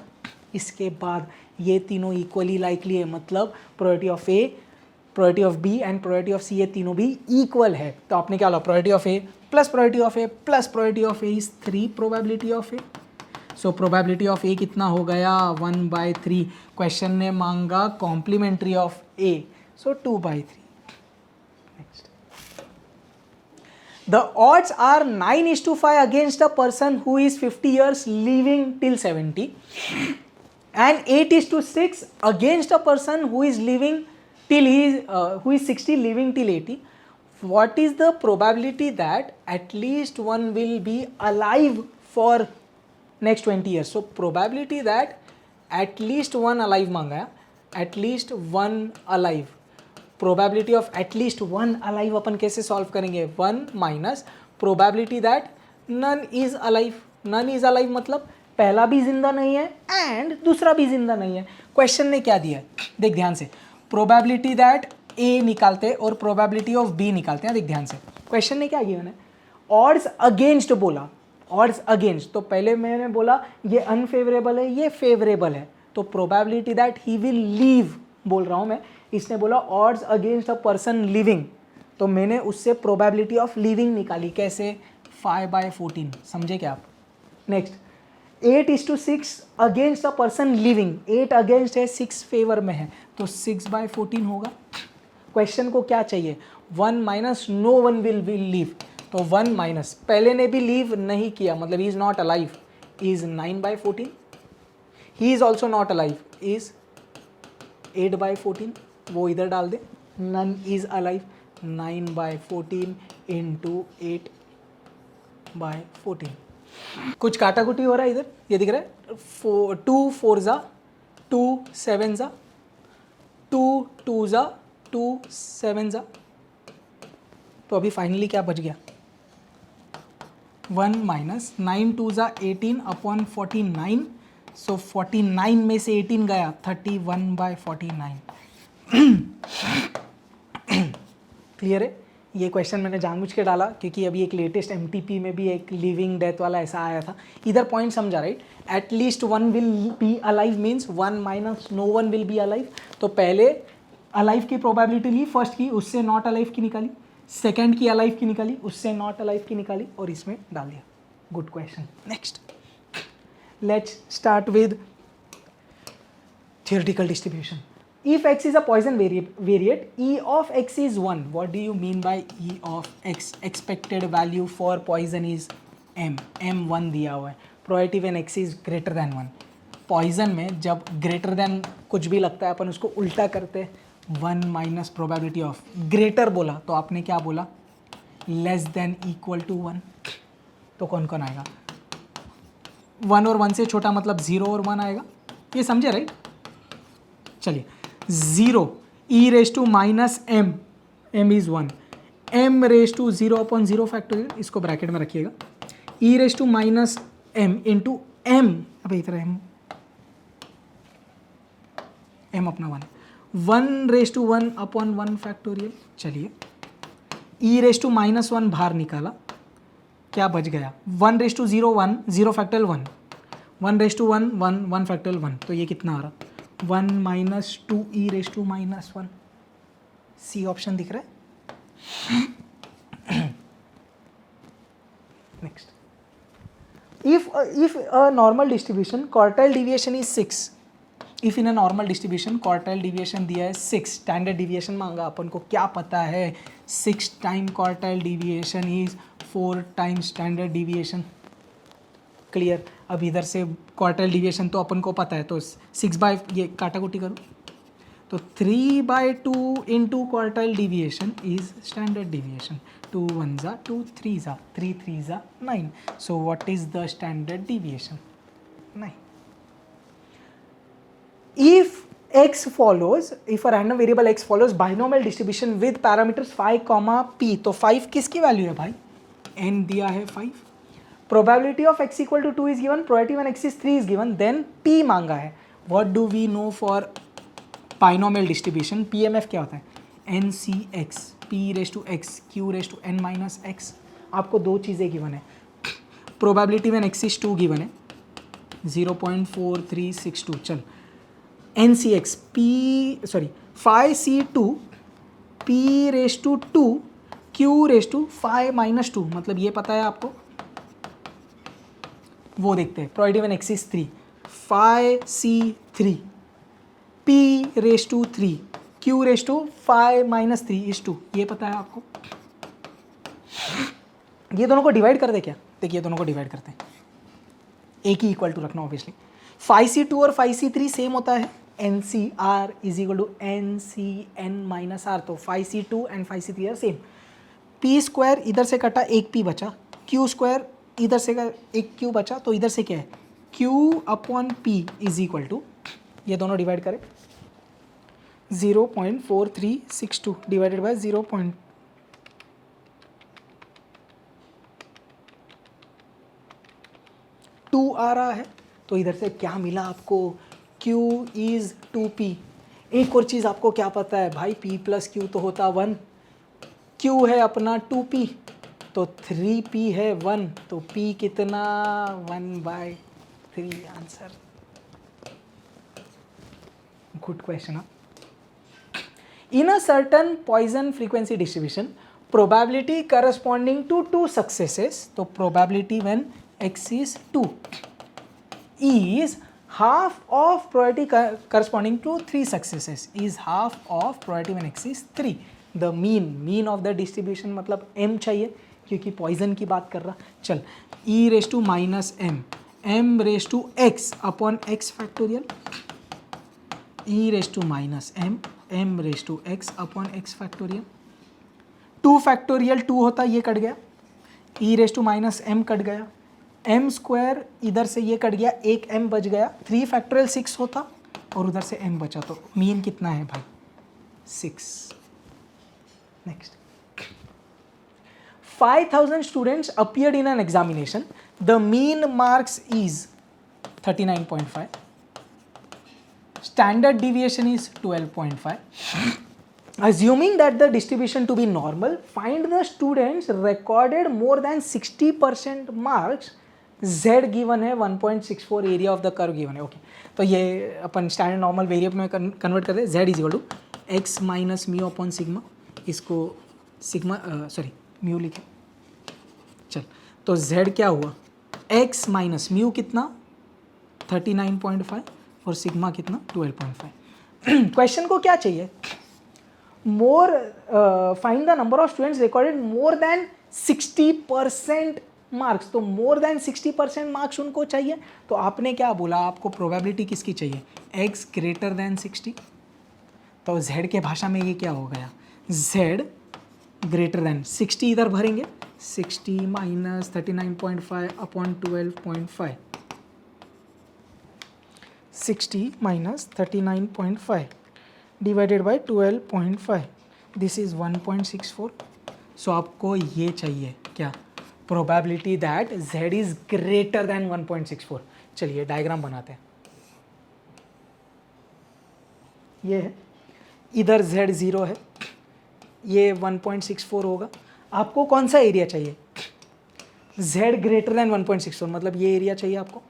इसके बाद ये तीनों इक्वली लाइकली है, मतलब probability of A, probability of B and probability of C, ये तीनों भी इक्वल है। तो आपने क्या ला? Probability of A plus probability of A plus probability of A is 3 probability of A. So probability of A कितना हो गया? 1/3। क्वेश्चन ने मांगा complementary of A, so 2/3। Next, the odds are 9:5 against a person who is 50 years living till 70 and 8:6 against a person who is living till who is 60 living till 80. What is the probability that at least one will be alive for next 20 years? So probability that at least one alive मांगा है, at least one alive। probability of at least one alive अपन कैसे solve करेंगे? 1 minus probability that none is alive। none is alive मतलब पहला भी जिंदा नहीं है एंड दूसरा भी जिंदा नहीं है। क्वेश्चन ने क्या दिया? देख ध्यान से, प्रोबेबिलिटी दैट ए निकालते और प्रोबेबिलिटी ऑफ बी निकालते हैं। देख ध्यान से, क्वेश्चन ने क्या किया? ऑड्स अगेंस्ट बोला। ऑड्स अगेंस्ट, तो पहले मैंने बोला ये अनफेवरेबल है, ये फेवरेबल है, तो probability that he will leave बोल रहा हूँ मैं। इसने बोला odds against a person living, तो मैंने उससे प्रोबेबिलिटी ऑफ लिविंग निकाली। कैसे? 5/14। समझे क्या आप? Next, 8:6 against a person living. 8 against है, 6 फेवर में है, तो 6/14 होगा। क्वेश्चन को क्या चाहिए? 1 minus no one will leave, तो 1 माइनस पहले ने भी लीव नहीं किया, मतलब he is not alive, is 9/14। He is also not alive, is 8/14। वो इधर डाल दे, नन इज अलाइव, 9/14 इंटू 8/14। कुछ काटा कुटी हो रहा है इधर, ये दिख रहा है। 2 4 जा 2 7 ज़ा 2 2 ज़ा 2 7 ज़ा, तो अभी फाइनली क्या बच गया 1 माइनस 9 2 ज़ा 18 अपॉन 49, सो 49 में से 18 गया 31/49। क्लियर है? ये क्वेश्चन मैंने जानबूझ के डाला क्योंकि अभी एक लेटेस्ट एमटीपी में भी एक लिविंग डेथ वाला ऐसा आया था। इधर पॉइंट समझा, right? At least one will be alive means 1 minus no one will be alive. तो पहले अलाइव की प्रोबेबिलिटी ली, फर्स्ट की, उससे नॉट अलाइव की निकाली, सेकेंड की अलाइव की निकाली, उससे नॉट अलाइव की निकाली और इसमें डाल दिया। Good question. Next let's start with theoretical distribution. If x is a Poisson variate, E of x is 1. What do you mean by E of x? Expected value for Poisson is m. m 1 दिया हुआ है. Probability when x is greater than 1. Poisson में जब greater than कुछ भी लगता है अपन उसको उल्टा करते हैं 1 माइनस प्रोबेबिलिटी ऑफ ग्रेटर बोला तो आपने क्या बोला लेस देन इक्वल टू 1. तो कौन कौन आएगा 1 और 1 से छोटा मतलब 0 और 1 आएगा. ये समझे राइट? चलिए 0 e raise to minus M, M is 1, m raise to 0 upon 0 factorial, इसको ब्रैकेट में रखिएगा, e raise to minus M into M, अब इधर m अपना 1 रेज टू 1 अपॉन 1 फैक्टोरियल. चलिए e रेज टू माइनस 1 बाहर निकाला, क्या बच गया 1 raise to 0 1 0 factorial 1, 1 raise to 1 1 1 factorial 1, तो ये कितना आ रहा 1 minus 2 E raise to minus 1. C option दिख रहा है. Next, if a normal distribution quartile deviation is 6, if in a normal distribution quartile deviation दिया है 6, स्टैंडर्ड डिविएशन मांगा, अपन को क्या पता है 6 time quartile deviation is 4 time standard deviation. Clear? अब इधर से क्वार्टाइल डिविएशन तो अपन को पता है, तो 6 बाय ये काटा कुटी करो तो 3/2 into quartile deviation is standard deviation. 2 1 ज़ा 2 3 ज़ा 3 3 ज़ा 9. सो what is the standard deviation? 9. If x follows, if a random variable x follows binomial distribution with parameters 5, p, तो 5 किसकी वैल्यू है भाई? n दिया है 5. Probability of x equal to 2 is given, probability when x is 3 is given, then p मांगा है. What do we know for binomial distribution? PMF क्या होता है? NCX, p raised to x, q raised to n minus x. आपको दो चीज़ें given है. Probability when x is 2 given है 0.4362. चल NCX p sorry 5c2 p raised to 2 q raised to 5 minus 2, मतलब ये पता है आपको, वो देखते हैं. Probability when x is 3 5c3 p raise to 3 q raise to 5 minus 3 is 2, ये पता है आपको. ये दोनों को डिवाइड कर दे क्या? देखिए दोनों को डिवाइड करते हैं, एक ही इक्वल टू रखना ऑब्वियसली. 5c2 और 5c3 सेम होता है, NCR is equal to NCN minus R, तो 5c2 and 5c3 are same. p square इधर से कटा, एक p बचा, q स्क्वायर इधर से एक q बचा, तो इधर से क्या है q upon p is equal to, ये दोनों डिवाइड करें 0.4362 डिवाइडेड बाय 0. टू आ रहा है, तो इधर से क्या मिला आपको q इज 2p. एक और चीज़ आपको क्या पता है भाई, p प्लस q तो होता 1, q है अपना 2p, तो 3p है 1, तो p कितना 1/3 answer. Good question. In a certain Poisson frequency distribution probability corresponding to 2 successes, तो probability when x is 2 is half of probability corresponding to 3 successes is half of probability when x is 3. the mean of the distribution मतलब m चाहिए क्योंकि poison की बात कर रहा. चल e raise to minus M, m raise to x upon x factorial, e raise to minus M, m raise to x upon x factorial. 2 factorial 2 होता, ये कट गया, e raise to minus m कट गया, m स्क्वायर इधर से ये कट गया, एक m बच गया. 3 फैक्टोरियल 6 होता, और उधर से m बचा, तो मीन कितना है भाई 6. Next, 5000 students appeared in an examination. The mean marks is 39.5. Standard deviation is 12.5. Assuming that the distribution to be normal, find the students recorded more than 60% marks. Z given है 1.64, area of the curve given है. Okay, तो ये अपन standard normal variable में convert कर रहे हैं. Z is equal to X minus mu upon sigma. इसको सिग्मा सॉरी म्यू लिखे. चल, तो Z क्या हुआ, x माइनस म्यू कितना 39.5 और सिग्मा कितना 12.5. क्वेश्चन को क्या चाहिए, more find the number of students recorded more than 60% marks. तो मोर देन 60% मार्क्स उनको चाहिए. तो आपने क्या बोला, आपको प्रोबेबिलिटी किसकी चाहिए, x ग्रेटर देन 60. तो z के भाषा में ये क्या हो गया, z ग्रेटर देन 60 इधर भरेंगे, 60 minus 39.5 upon 12.5. 60 minus 39.5 divided by 12.5, this is 1.64. सो आपको ये चाहिए क्या, probability that z is greater than 1.64. चलिए डायग्राम बनाते हैं. ये है, इधर z 0 है, ये 1.64 होगा. आपको कौन सा एरिया चाहिए, z ग्रेटर देन 1.64, मतलब ये एरिया चाहिए आपको.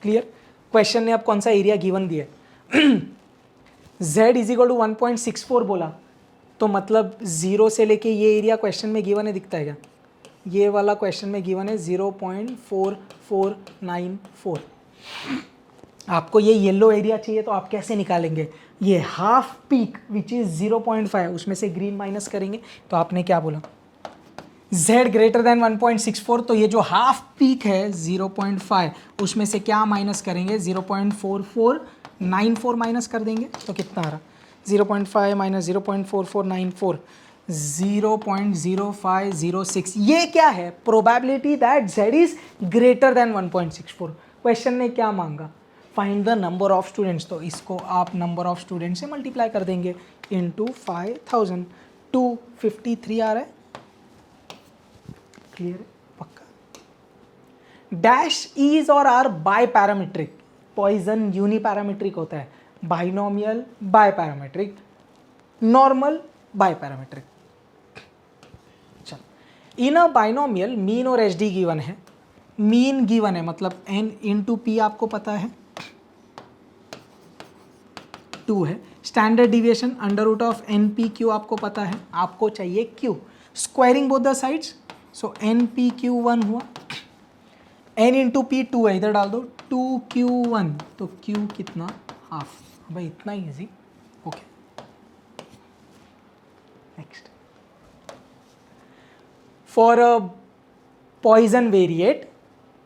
क्लियर, क्वेश्चन ने आप कौन सा एरिया गिवन दिया है. z इज इक्वल टू 1.64 बोला, तो मतलब 0 से लेके ये एरिया क्वेश्चन में गिवन है, दिखता है क्या, ये वाला क्वेश्चन में गिवन है 0.4494. आपको ये येलो एरिया चाहिए, तो आप कैसे निकालेंगे, ये हाफ पीक विच इज 0.5, उसमें से ग्रीन माइनस करेंगे. तो आपने क्या बोला, z ग्रेटर देन 1.64, तो ये जो हाफ पीक है 0.5, उसमें से क्या माइनस करेंगे, 0.4494 माइनस कर देंगे. तो कितना आ रहा, 0.5 माइनस 0.4494, 0.0506. ये क्या है, probability that z is greater than 1.64. Question ने क्या मांगा, find the number of students. तो इसको आप नंबर ऑफ स्टूडेंट्स से मल्टीप्लाई कर देंगे इनटू 5000. 253 आ रहा है. क्लियर है, पक्का. डैश इज और are biparametric. Poisson uniparametric होता है, binomial biparametric, normal biparametric. चल, इन अ बाइनोमियल मीन और एच डी गिवन है. मीन गिवन है मतलब n इंटू पी आपको पता है 2 है. Standard deviation under root of N P Q आपको पता है. आपको चाहिए q, squaring both the sides. So N P Q 1 हुआ, n इंटू पी 2 है, इधर डाल दो 2q1, तो q कितना हाफ. भाई इतना easy. Okay, next. For a Poisson variate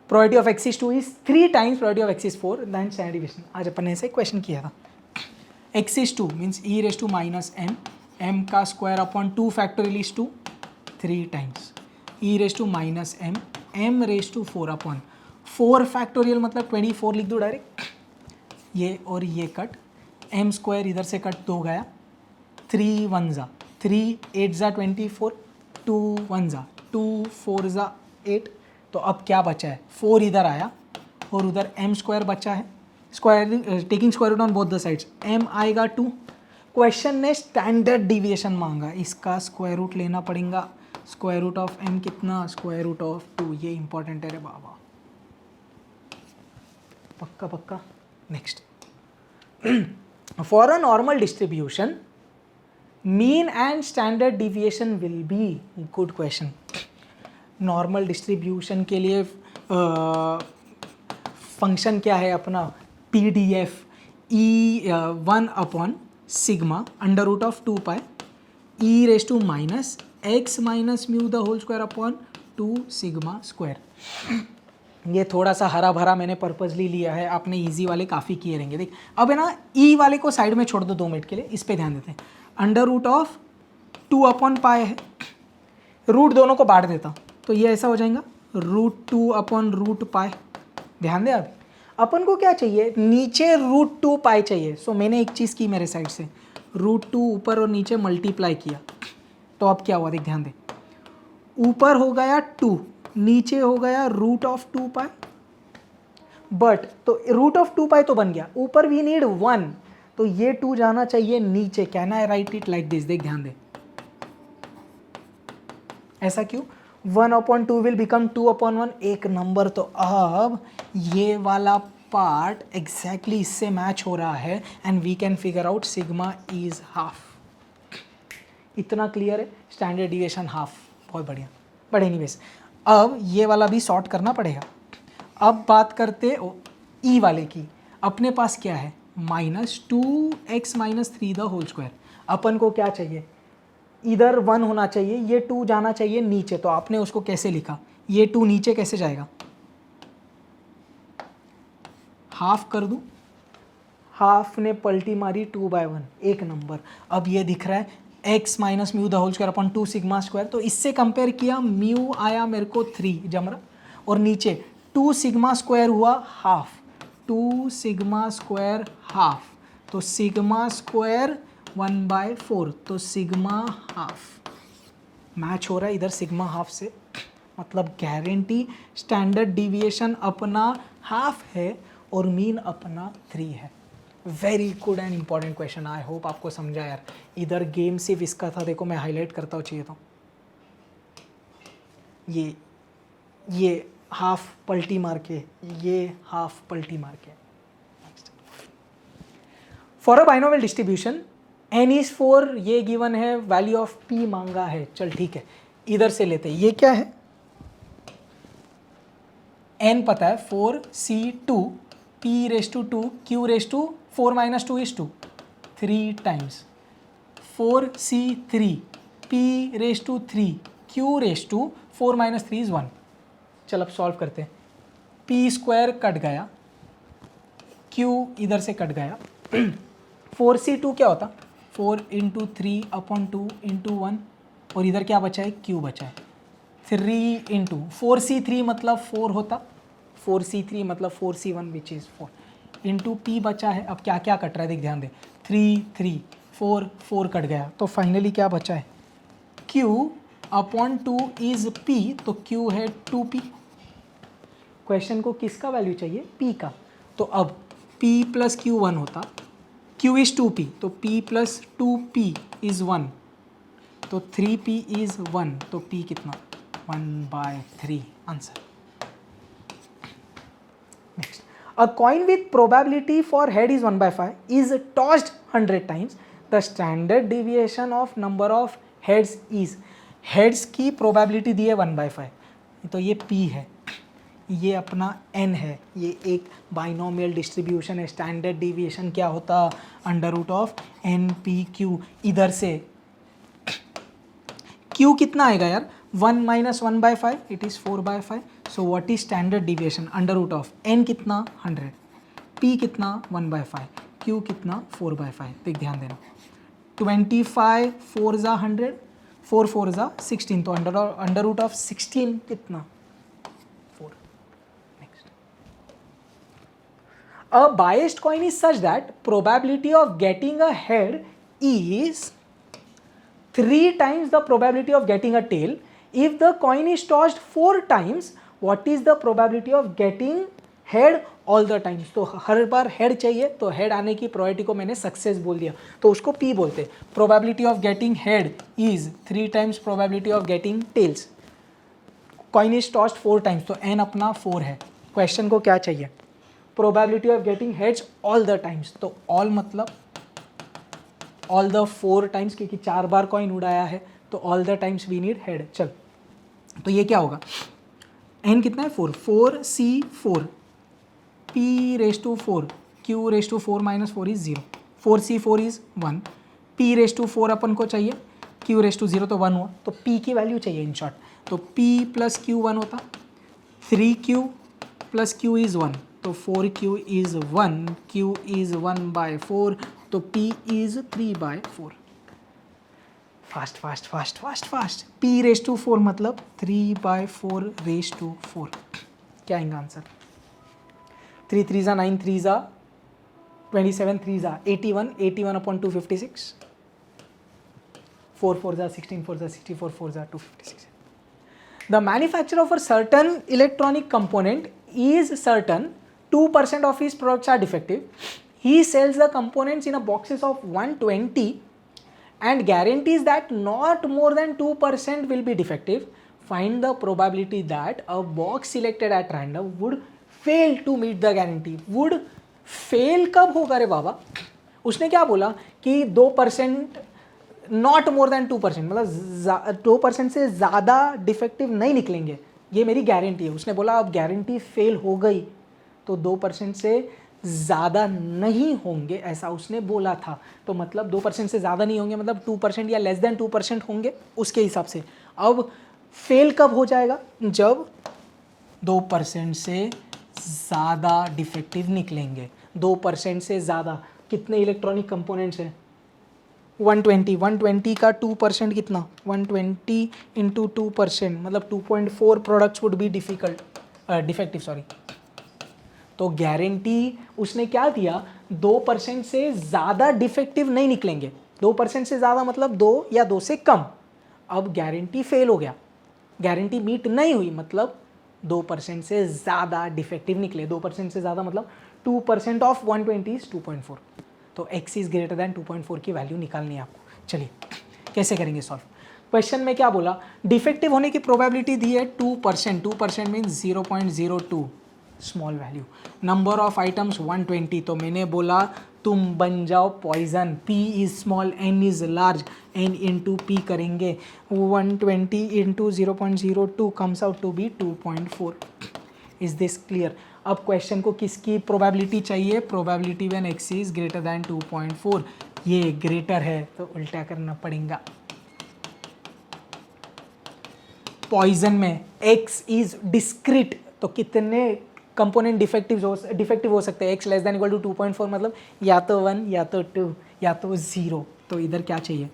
probability of x is 2 is 3 times probability of x is 4 then standard deviation. आज अपन ने ऐसे क्वेश्चन किया था. x is 2 means e raised to minus m, m का square upon 2 factorial is 2, 3 times e raised to minus m, m raised to 4 upon 4 factorial मतलब 24 लिख दो डायरेक्ट. ये और ये कट, m स्क्वायर इधर से कट 2 गया, 3 1 जा 3, 8 जा 24, 2 1 जा 2, 4 जा 8. तो अब क्या बचा है, 4 इधर आया और उधर m स्क्वायर बचा है. Square taking square root on both the sides, m आएगा 2. क्वेश्चन ने स्टैंडर्ड डिविएशन मांगा, इसका स्क्वायर रूट लेना पड़ेगा. स्क्वायर रूट ऑफ m कितना, स्क्वायर रूट ऑफ 2. ये इंपॉर्टेंट है रे बाबा, पक्का पक्का. Next, for a normal distribution mean and standard deviation will be. Good question. Normal distribution के लिए फंक्शन क्या है अपना, PDF E1 upon sigma under root of 2 pi e raise to minus x minus mu the whole square upon 2 sigma square. ये थोड़ा सा हरा भरा मैंने पर्पजली लिया है, आपने इजी वाले काफ़ी किए रहेंगे. देख अब है ना, ई वाले को साइड में छोड़ दो 2 मिनट के लिए, इस पे ध्यान देते हैं. Under root of 2 upon pi है, रूट दोनों को बांट देता तो ये ऐसा हो जाएगा रूट 2 अपॉन रूट पाई. ध्यान दे. अपन को क्या चाहिए, नीचे √2 पाई चाहिए। सो मैंने एक चीज़ की मेरे साइड से, √2 ऊपर और नीचे मल्टीप्लाई किया, तो अब क्या हुआ देख ध्यान दे, ऊपर हो गया 2, नीचे हो गया √2 पाई, बट तो √2 पाई तो बन गया, ऊपर वी नीड 1, तो ये 2 जाना चाहिए नीचे। Can I right it like this, देख ध्यान दे, ऐसा क्यों, 1/2 विल बिकम 2/1, एक नंबर। तो अब ये वाला पार्ट एग्जैक्टली इससे मैच हो रहा है and we can figure out sigma is half. इतना क्लियर है, स्टैंडर्ड डिविएशन हाफ, बहुत बढ़िया। बट एनीवेज अब ये वाला भी सॉर्ट करना पड़ेगा। अब बात करते ई वाले की, अपने पास क्या है, -2x - 3 द होल स्क्वायर। अपन को क्या चाहिए, इधर 1 होना चाहिए, ये 2 जाना चाहिए नीचे, तो आपने उसको कैसे लिखा, ये 2 नीचे कैसे जाएगा, हाफ कर दूं, हाफ ने पलटी मारी 2/1, एक नंबर। अब ये दिख रहा है x - mu the whole square upon 2 sigma square, तो इससे कंपेयर किया, म्यू आया मेरे को 3 जम रहा, और नीचे 2 सिग्मा स्क्वायर हुआ हाफ, 2 सिग्मा स्क्वायर हाफ, तो सिग्मा स्क्वायर 1/4, तो सिग्मा हाफ मैच हो रहा है इधर सिग्मा हाफ से, मतलब गारंटी स्टैंडर्ड डिविएशन अपना हाफ है और मीन अपना 3 है। Very good and important question, I hope आपको समझा यार। इधर गेम सिर्फ इसका था, देखो मैं हाईलाइट करता हूँ चाहिए तो, ये हाफ पलटी मार के, ये हाफ पलटी मार के। For a binomial distribution n is 4, ये गिवन है, वैल्यू ऑफ p मांगा है, चल ठीक है इधर से लेते हैं। ये क्या है, n पता है 4c2 p⁻2 q⁻4 - 2 is 2, 3 times 4c3 p⁻3 q⁻4 - 3 is 1। चल अब सॉल्व करते हैं, p स्क्वायर कट गया, q इधर से कट गया, 4c2 क्या होता, 4 × 3/2 × 1, और इधर क्या बचा है, q बचा है, 3 × 4c3 मतलब 4 होता, 4c3 मतलब 4c1 which is 4 into p बचा है। अब क्या क्या कट रहा है देख ध्यान दे, 3 3 4 4 कट गया, तो फाइनली क्या बचा है, q/2 इज p, तो q है 2p। क्वेश्चन को किसका वैल्यू चाहिए, p का, तो अब p + q 1 होता, q इज 2p, तो p + 2p इज 1, तो 3p इज 1, तो p कितना 1/3 answer. Next, a coin with probability for head is 1/5 is tossed 100 times, the standard deviation of number of heads is, heads की probability दी है 1/5, तो ये p है, ये अपना n है, ये एक बाइनोमियल डिस्ट्रीब्यूशन है, स्टैंडर्ड डिविएशन क्या होता, √(n_p_q), इधर से q कितना आएगा यार, 1 - 1/5, it is 4/5, so what is standard deviation, √(n) कितना 100, p कितना 1/5, q कितना 4/5, देख ध्यान देना, 25 4 ज़ा 100, 4 4 ज़ा 16, तो √16 कितना 4। Next, a biased coin is such that probability of getting a head is 3 times the probability of getting a tail. If the coin is tossed 4 times, what is the probability of getting head all the times? तो हर बार head चाहिए, तो head आने की probability को मैंने success बोल दिया, तो उसको P बोलते। probability of getting head is 3 times probability of getting tails. coin is tossed 4 times, तो n अपना 4 है। question को क्या चाहिए, probability of getting heads all the times, तो all मतलब ऑल द 4 टाइम्स, क्योंकि 4 बार कॉइन उड़ाया है, तो all the times we need head. चल, तो ये क्या होगा, n कितना है 4, 4c4 p⁻4 q⁻4 - 4 is 0, 4c4 is 1, p⁻4 अपन को चाहिए, q⁻0 तो 1 हुआ, तो p की वैल्यू चाहिए इन शॉर्ट, तो p + q 1 होता, 3q + q इज 1, तो 4q इज 1, q इज 1/4, तो p is 3/4। Fast fast fast fast fast, p⁻4 मतलब 3/4 क्या आएगा आंसर, 3 3 जा 9 3 जा 27 3 जा 81 81 upon 256 4 4 जा 16 4 जा 64 4 जा 256. The manufacturer of a certain electronic component is certain 2% of his products are defective. He sells the components in a boxes of 120 and guarantees that not more than 2% will be defective. Find the probability that a box selected at random would fail to meet the guarantee. Would fail कब होगा रे बाबा? उसने क्या बोला कि 2% not more than 2%, मतलब 2% से ज़्यादा डिफेक्टिव नहीं निकलेंगे, ये मेरी गारंटी है. उसने बोला अब गारंटी फेल हो गई तो 2% से ज़्यादा नहीं होंगे, ऐसा उसने बोला था. तो मतलब 2% से ज़्यादा नहीं होंगे, मतलब 2% या लेस देन 2% होंगे उसके हिसाब से. अब फेल कब हो जाएगा? जब 2% से ज़्यादा डिफेक्टिव निकलेंगे. 2% से ज़्यादा कितने इलेक्ट्रॉनिक कंपोनेंट्स हैं? 120 का 2% कितना? 120 इंटू 2%, मतलब 2.4 products would be defective sorry. तो गारंटी उसने क्या दिया? 2% से ज़्यादा डिफेक्टिव नहीं निकलेंगे. 2% से ज़्यादा मतलब 2 या 2 से कम. अब गारंटी फेल हो गया, गारंटी मीट नहीं हुई, मतलब 2% से ज़्यादा डिफेक्टिव निकले. 2% से ज़्यादा मतलब 2% ऑफ 120 इज 2.4. तो x इज़ ग्रेटर दैन 2.4 की वैल्यू निकालनी है आपको. चलिए कैसे करेंगे सॉल्व. क्वेश्चन में क्या बोला? डिफेक्टिव होने की प्रोबेबिलिटी दी है 2%. 2% मीन्स 0.02 small value. Number of items 120. तो मैंने बोला तुम बन जाओ Poisson. p is small, n is large, n into p करेंगे. 120 into 0.02 comes out to be 2.4. Is this clear? अब क्वेश्चन को किसकी प्रोबेबिलिटी चाहिए? Probability when x is greater than 2.4. ये ग्रेटर है तो उल्टा करना पड़ेगा. पॉइजन में x इज डिस्क्रीट, तो कितने कंपोनेंट डिफेक्टिव हो सकते हैं? x less than equal to 2.4 मतलब या तो 1 या तो 2 या तो 0. तो इधर क्या चाहिए?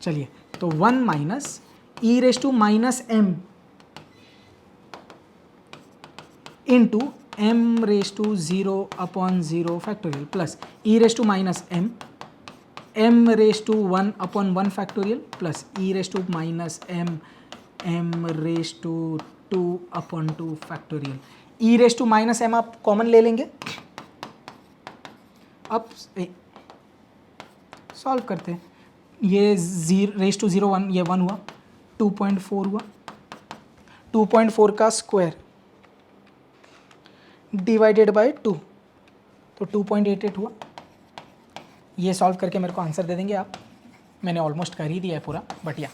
चलिए तो 1 minus e raise to minus m into m raise to 0 upon 0 factorial plus e raise to minus m raise to 1 upon 1 factorial plus e raise to minus m raise to 2 upon 2 factorial. e raise to minus m आप common ले लेंगे. अब solve करते हैं. ये race to 0 1, ये 1 हुआ, 2.4 हुआ. 2.4 का स्क्वायर डिवाइडेड बाय 2 तो 2.88 हुआ. ये सॉल्व करके मेरे को आंसर दे देंगे आप. मैंने ऑलमोस्ट कर ही दिया है पूरा, बट या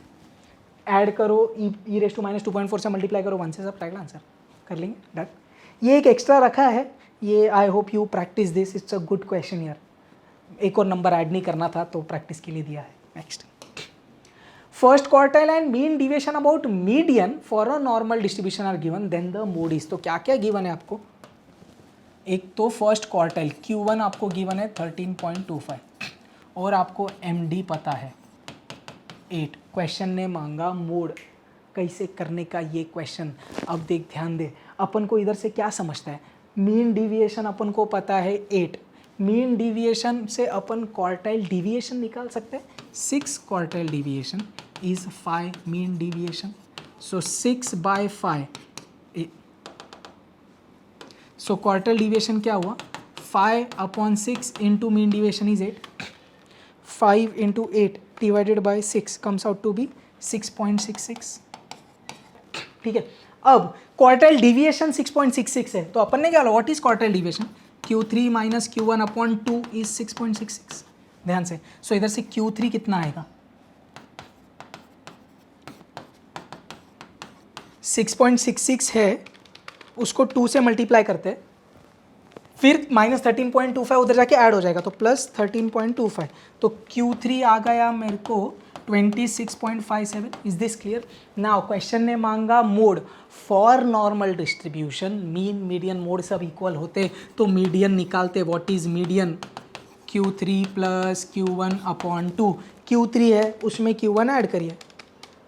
ऐड करो e रेस टू माइनस 2.4 से मल्टीप्लाई करो 1 से, सब आएगा आंसर. कर लेंगे डन. ये एक एक्स्ट्रा रखा है, ये आई hope you practice this. It's a good question यार. एक और नंबर ऐड नहीं करना था तो प्रैक्टिस के लिए दिया है. Next, first quartile and mean deviation about median for a normal distribution are given, then the mode is. तो क्या क्या गिवन है आपको? एक तो फर्स्ट क्वार्टाइल Q1 आपको गिवन है 13.25 और आपको MD पता है 8. क्वेश्चन ने मांगा मोड. कैसे करने का ये क्वेश्चन? अब देख ध्यान दे, अपन को इधर से क्या समझता है? मीन डिविएशन अपन को पता है 8. मीन डिविएशन से अपन क्वार्टाइल डिविएशन निकाल सकते हैं. 6 quartile deviation is 5 mean deviation. So 6 by 5. So quartile deviation क्या हुआ? 5 upon 6 into mean deviation is 8. 5 into 8 divided by 6 comes out to be 6.66. ठीक है. अब क्वार्टाइल डिविएशन 6.66 है, तो अपन ने क्या बोला? What is quartile deviation? Q3 minus Q1 upon 2 is 6.66. ध्यान से. सो इधर से Q3 कितना आएगा? 6.66 है, उसको 2 से मल्टीप्लाई करते हैं, फिर माइनस 13.25 उधर जाके ऐड हो जाएगा तो प्लस 13.25. तो Q3 आ गया मेरे को 26.57. Is this clear? Now question ने मांगा mode. For normal distribution mean median mode सब इक्वल होते तो मीडियन निकालते. What is median? Q3 plus Q1 upon 2. Q3 है उसमें Q1 ऐड करिए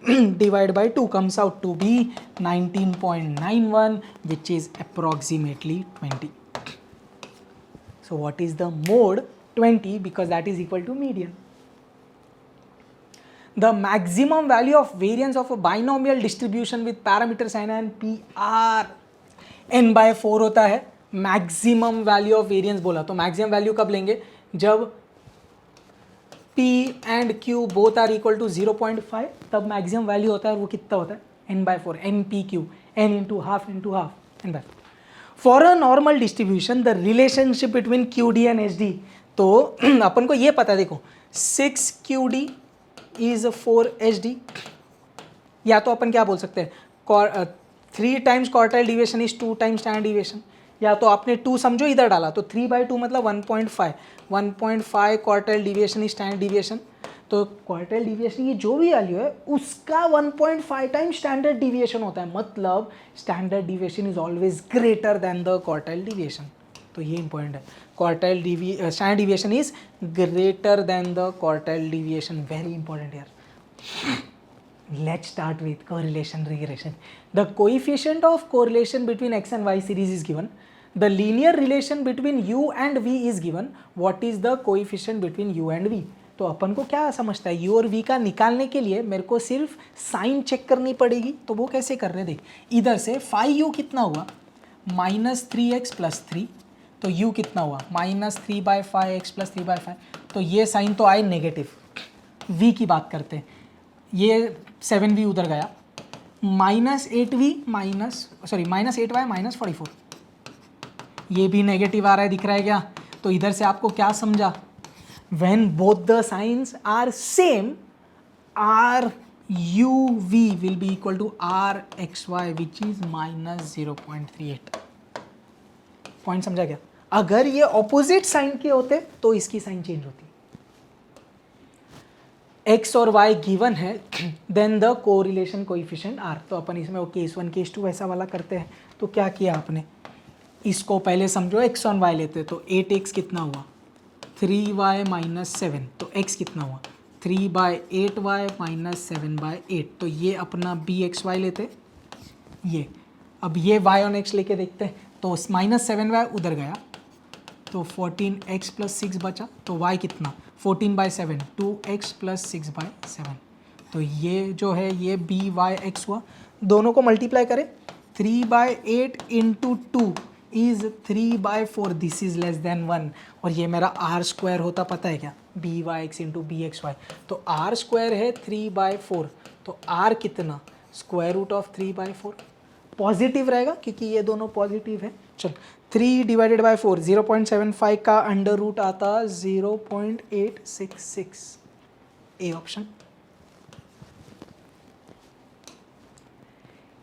divided by 2 comes out to be 19.91, which is approximately 20. So what is the mode? 20, because that is equal to median. The maximum value of variance of a binomial distribution with parameters n and p are n/4 होता है. Maximum value of variance बोला तो maximum value कब लेंगे? जब p and q both are equal to 0.5, तब maximum value होता है. और वो कितना होता है? n/4, npq, n into half n/4. For a normal distribution the relationship between QD and SD, तो अपन को ये पता है, देखो 6QD इज 4SD, या तो अपन क्या बोल सकते हैं, 3 times quartile deviation is 2 times standard deviation, या तो आपने 2 समझो इधर डाला तो 3/2 मतलब 1.5 quartile deviation is standard deviation. तो क्वार्टाइल डिविएशन की जो भी वैल्यू है उसका 1.5 टाइम्स स्टैंडर्ड डिविएशन होता है. मतलब standard deviation is always greater than the quartile deviation. तो ये इंपॉर्टेंट है. Quartile standard deviation is greater than the quartile deviation. Very important यार. Let's start with correlation regression. The coefficient of correlation between x and y series is given. The linear relation between u and v is given. What is the coefficient between u and v? तो अपन को क्या समझता है, u और v का निकालने के लिए मेरे को सिर्फ साइन चेक करनी पड़ेगी. तो वो कैसे कर रहे हैं, देख इधर से फाई u कितना हुआ, -3x + 3. तो u कितना हुआ, -3/5x + 3/5. तो ये साइन तो आए नेगेटिव. v की बात करते हैं, ये 7v उधर गया, -8y -44, ये भी नेगेटिव आ रहा है, दिख रहा है क्या? तो इधर से आपको क्या समझा, when both the signs are same, R U V will be equal to R X Y which is -0.38. Point समझा क्या? अगर ये ऑपोजिट साइन के होते तो इसकी साइन चेंज होती. x और y गिवन है, then the correlation coefficient r. तो अपन इसमें वो केस 1 केस 2 वैसा वाला करते हैं. तो क्या किया आपने, इसको पहले समझो x और y लेते, तो 8x कितना हुआ, 3y - 7. तो x कितना हुआ, 3/8y - 7/8. तो ये अपना bxy लेते, ये अब ये y और x लेके देखते हैं. तो -7y उधर गया, तो 14x + 6 बचा. तो y कितना, 14/7, 2x + 6/7. तो ये जो है ये byx हुआ. दोनों को मल्टीप्लाई करें, 3/8 × 2 is 3/4. This is less then 1. और ये मेरा r² होता, पता है क्या, byx × bxy. तो r² है 3/4. तो r कितना, √of 3/4. पॉजिटिव रहेगा क्योंकि ये दोनों पॉजिटिव है. चल 3 / 4, 0.75 का अंडर रूट आता 0.866. A option.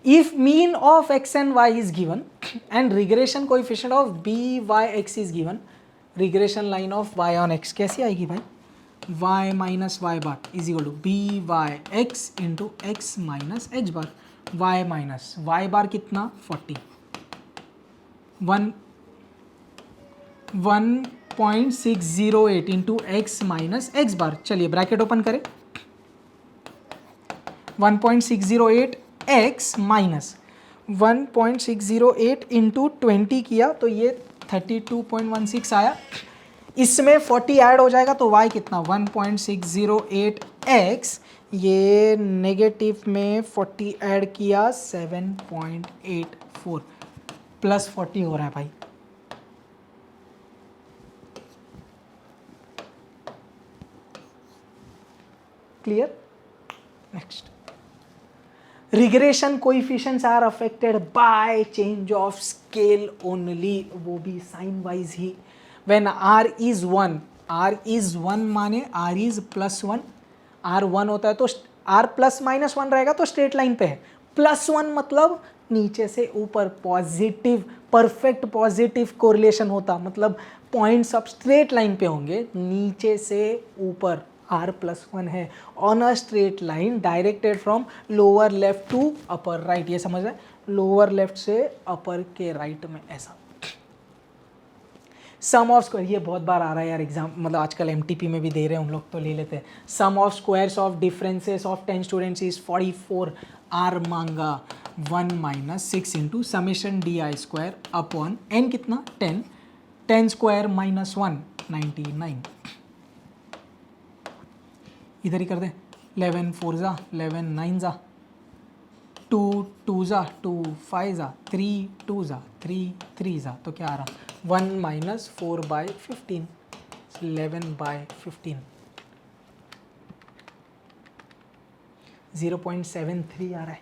If mean of x and y is given and regression coefficient of byx is given, regression line of y on x कैसी आएगी भाई, y - y bar is equal to byx into x minus h bar. y minus y bar कितना, 40. 1.608 into x minus x bar. चलिए bracket open करें, 1.608 x minus 1.608 into 20 किया तो ये 32.16 आया. इसमें 40 ऐड हो जाएगा तो y कितना, 1.608 x, ये नेगेटिव में 40 ऐड किया 7.84 प्लस 40 हो रहा है भाई. Clear. Next, regression coefficients are affected by change of scale only, वो भी साइन वाइज ही. When r is 1, r is 1 माने r इज +1, r 1 होता है तो r ±1 रहेगा तो स्ट्रेट लाइन पे है. +1 मतलब नीचे से ऊपर पॉजिटिव, परफेक्ट पॉजिटिव कोरिलेशन होता, मतलब पॉइंट्स अब स्ट्रेट लाइन पे होंगे नीचे से ऊपर. r +1 है on a straight line directed from lower left to upper right. ये समझ रहे हैं, लोअर लेफ्ट से अपर के राइट में ऐसा. सम ऑफ स्क्वायर, ये बहुत बार आ रहा है यार एग्जाम, मतलब आजकल एमटीपी में भी दे रहे हैं हम लोग, तो ले लेते हैं। Sum of squares of differences of 10 students is 44, R मांगा 1 minus 6 into summation D I square upon N कितना 10, 10 स्क्वायर माइनस 1 99, इधर ही कर दे, 11 4 जा 11 9 जा 2 2 जा 2 5 जा 3 2 जा 3 3 जा, तो क्या आ रहा 1 माइनस 4/15, 11/15, 0.73 आ रहा है।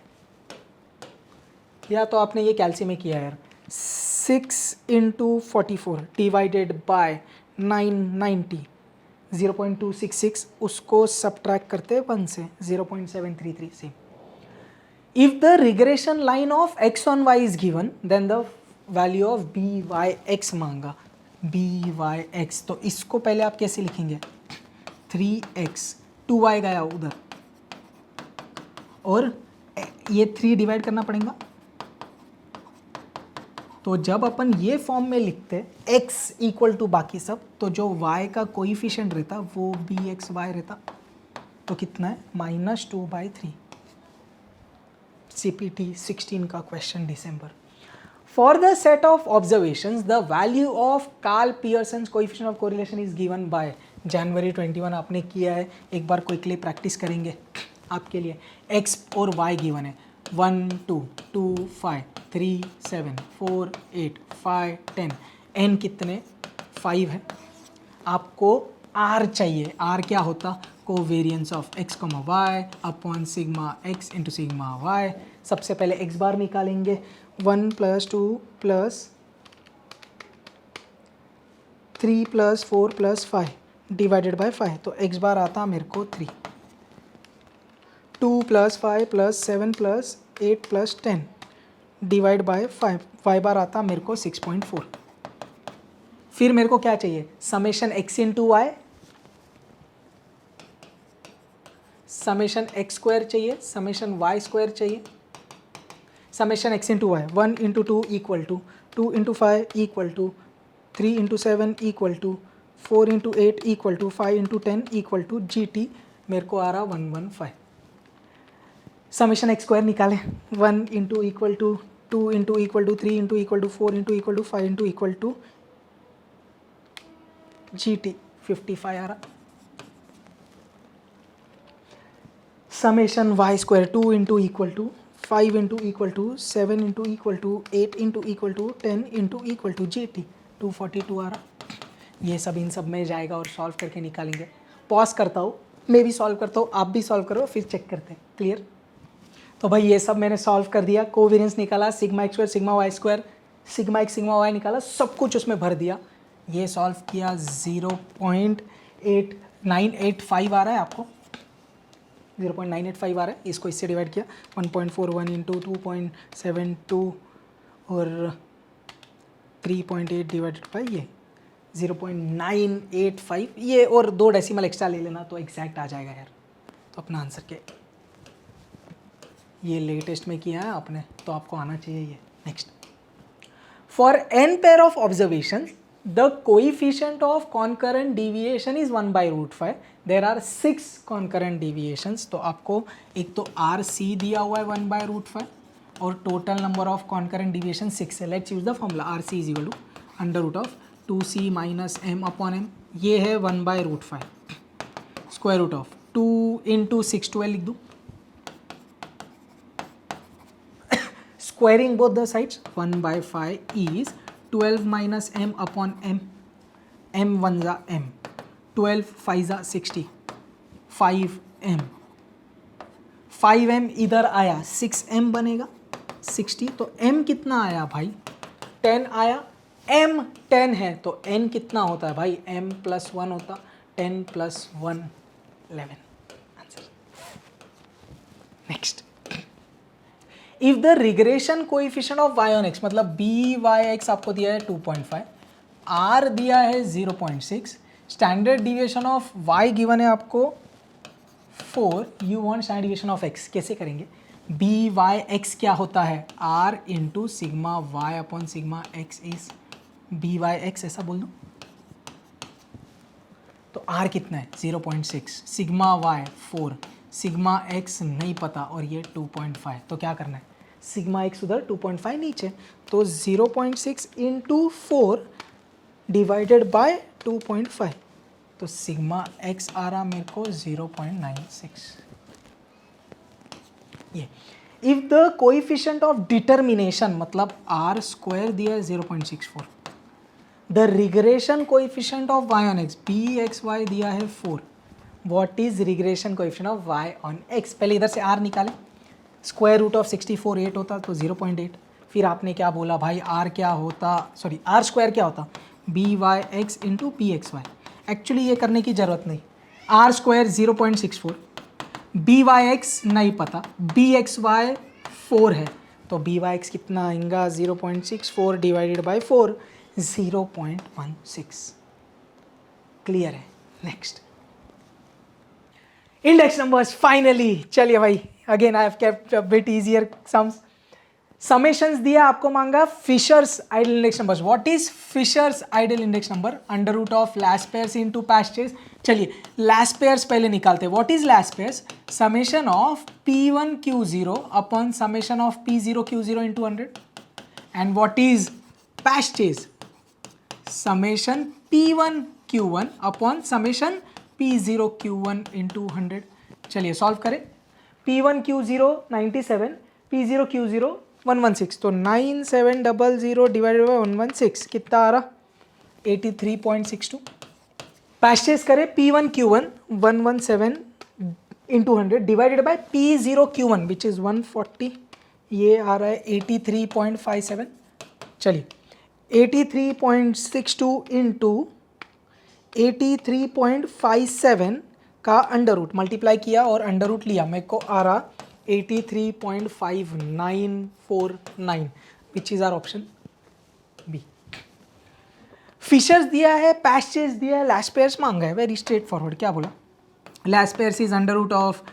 या तो आपने ये कैल्सी में किया यार, 6 इंटू 44 डिवाइडेड बाय 990, 0.266, उसको सब्ट्रैक्ट करते 1 से 0.733 से। If the regression line of x on y is given, then the value of b y x मांगा, b y x, तो इसको पहले आप कैसे लिखेंगे, 3x 2y गया उधर, और ये 3 डिवाइड करना पड़ेगा। तो जब अपन ये फॉर्म में लिखते x इक्वल टू बाकी सब, तो जो y का कोइफिशिएंट रहता वो बी एक्स वाई रहता, तो कितना है -2/3। CPT 16 का क्वेश्चन दिसंबर। For the set of observations the value of Karl Pearson coefficient of correlation is given by January 21। आपने किया है, एक बार क्विकली प्रैक्टिस करेंगे आपके लिए। x और y गिवन है, 1 2 2 5 3 7 4 8 5 10, n कितने 5 है। आपको r चाहिए, r क्या होता, covariance of x, y upon sigma x into sigma y। सबसे पहले x बार निकालेंगे, 1 + 2 + 3 + 4 + 5 डिवाइडेड बाय 5, तो x बार आता मेरे को 3, 2 + 5 + 7 + 8 + 10 डिवाइड बाय 5, y बार आता मेरे को 6.4। फिर मेरे को क्या चाहिए, summation x into Y, summation X square चाहिए, समेशन वाई स्क्वायर चाहिए, summation X into Y, 1 into 2 equal to 2 into 5 equal to 3 into 7 equal to 4 into 8 equal to 5 into 10 equal to GT, मेरे को आ रहा 115। समेशन एक्स स्क्वायर निकालें, 1 into equal to 2 into equal to 3 into equal to 4 into equal to 5 into equal to GT, 55 आ रहा। Summation Y square 2 into equal to 5 into equal to 7 into equal to 8 into equal to 10 into equal to GT, 242 आ रहा। ये सब इन सब में जाएगा और सॉल्व करके निकालेंगे। पॉज करता हूँ, मैं भी सॉल्व करता हूँ, आप भी सॉल्व करो, फिर चेक करते हैं। क्लियर? तो भाई ये सब मैंने सॉल्व कर दिया, कोवेरियंस निकाला, sigma X square sigma Y square, sigma X sigma Y निकाला, सब कुछ उसमें भर दिया। ये सॉल्व किया, 0.8985 आ रहा है आपको, 0.985 आ रहा है। इसको इससे डिवाइड किया, 1.41 इंटू 2.72 और 3.8 डिवाइडेड बाई ये 0.985, ये और 2 डेसिमल एक्स्ट्रा ले लेना तो एग्जैक्ट आ जाएगा यार। तो अपना आंसर क्या, ये लेटेस्ट में किया है आपने, तो आपको आना चाहिए ये। Next, for n pair of observation the coefficient of concurrent deviation is 1/√5। There are 6 concurrent deviations. तो आपको एक तो RC दिया हुआ है 1/√5 और total number of concurrent deviation 6 है। Let's use the formula, RC is equal to √2c minus m/m, ये है 1/√5, स्क्वायर रूट ऑफ 2 इंटू 6 12 लिख दूँ, squaring both the sides, 1/5 is 12 minus m/m, m 1 जा m, 12 5 जा 60, 5m, 5m इधर आया, 6m बनेगा 60, तो m कितना आया भाई, 10 आया, m 10 है तो n कितना होता है भाई, m + 1 होता, 10 + 1 11। Answer. Next, if the regression coefficient of y on x, मतलब BYX आपको दिया है 2.5, R दिया है 0.6, स्टैंडर्ड डिविएशन ऑफ y गिवन है आपको 4, you want standard deviation of x, कैसे करेंगे, BYX क्या होता है, R into sigma y upon sigma x is BYX, ऐसा बोल दूँ, तो आर कितना है 0.6, सिग्मा वाई 4, सिग्मा एक्स नहीं पता और ये 2.5, तो क्या करना है सिग्मा एक्स उधर 2.5 नीचे, तो 0.6 इंटू 4 डिवाइडेड बाय 2.5, तो सिग्मा एक्स आ रहा मेरे को 0.96। ये if the coefficient of determination मतलब आर स्क्वायर दिया है 0.64, the regression coefficient of y on x B X Y दिया है 4, what is regression coefficient of y on x, पहले इधर से r निकालें, स्क्वायर रूट ऑफ 64 8 होता तो 0.8, फिर आपने क्या बोला भाई r क्या होता, सॉरी r स्क्वायर क्या होता B Y X into P X Y, actually ये करने की ज़रूरत नहीं, r square 0.64, B Y X नहीं पता, बी एक्स वाई 4 है, तो बी वाई एक्स कितना आएगा 0.64 डिवाइडेड बाई 4 0.16। क्लियर है। नेक्स्ट इंडेक्स नंबर्स फाइनली, चलिए भाई again I have kept a bit easier sums. Summations दिया आपको, मांगा Fisher's ideal index numbers. What is Fisher's ideal index number, under root of Laspeyres into Paasche. चलिए Laspeyres पहले निकालते हैं। What is Laspeyres, summation of P1 Q0 upon summation of P0 Q0 into 100, and what is past chase, summation P1 Q1 upon summation P0 Q1 into 100। चलिए solve करें। P1 Q0 97, P0 Q0 116, तो 9700 divided by 116 कितना आ रहा 83.62। Passage करें P1 Q1 117 into 100 divided by P0 Q1 which is 140, ये आ रहा है 83.57। चलिए 83.62 इंटू 83.57 का अंडर रूट मल्टीप्लाई किया और अंडर रूट लिया, मेरे को आ रहा 83.5949 which is our option B. Fisher's दिया है, पैसेज दिया है, लास्ट पेयर्स मांगा है, वेरी स्ट्रेट फॉरवर्ड। क्या बोला, Laspeyres is under root of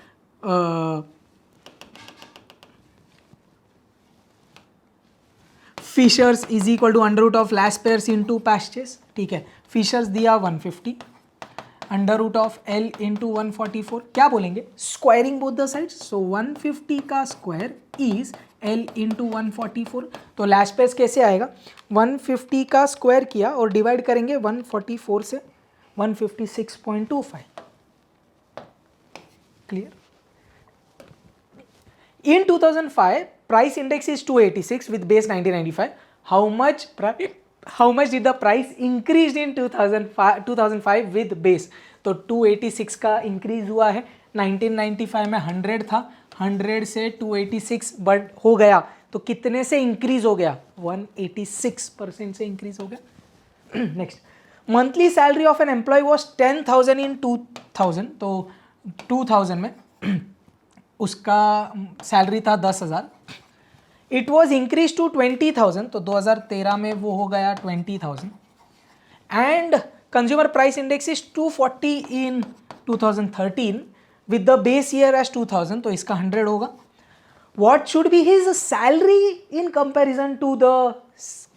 Fisher's is equal to under root of Laspeyres into Paasche, ठीक है। फिशर्स दिया 150, under root of L into 144, क्या बोलेंगे squaring both the sides, so 150 का square is L into 144, तो last pairs कैसे आएगा 150 का स्क्वायर किया और डिवाइड करेंगे 144 से 156.25। Clear. In 2005, price index is 286 with base 1995. How much did the price increased in 2005 with base? तो 286 का इंक्रीज हुआ है, 1995 में 100 था, 100 से 286 बढ़ हो गया, तो कितने से इंक्रीज हो गया 186% से इंक्रीज हो गया। Next, monthly salary of an employee was 10,000 in 2000, तो 2000 में उसका सैलरी था 10,000, इट वॉज इंक्रीज टू 20,000, तो 2013 में वो हो गया 20,000, and consumer price index is 240 in 2013 with the base year as 2000, तो इसका 100 होगा। What should be his salary in comparison to the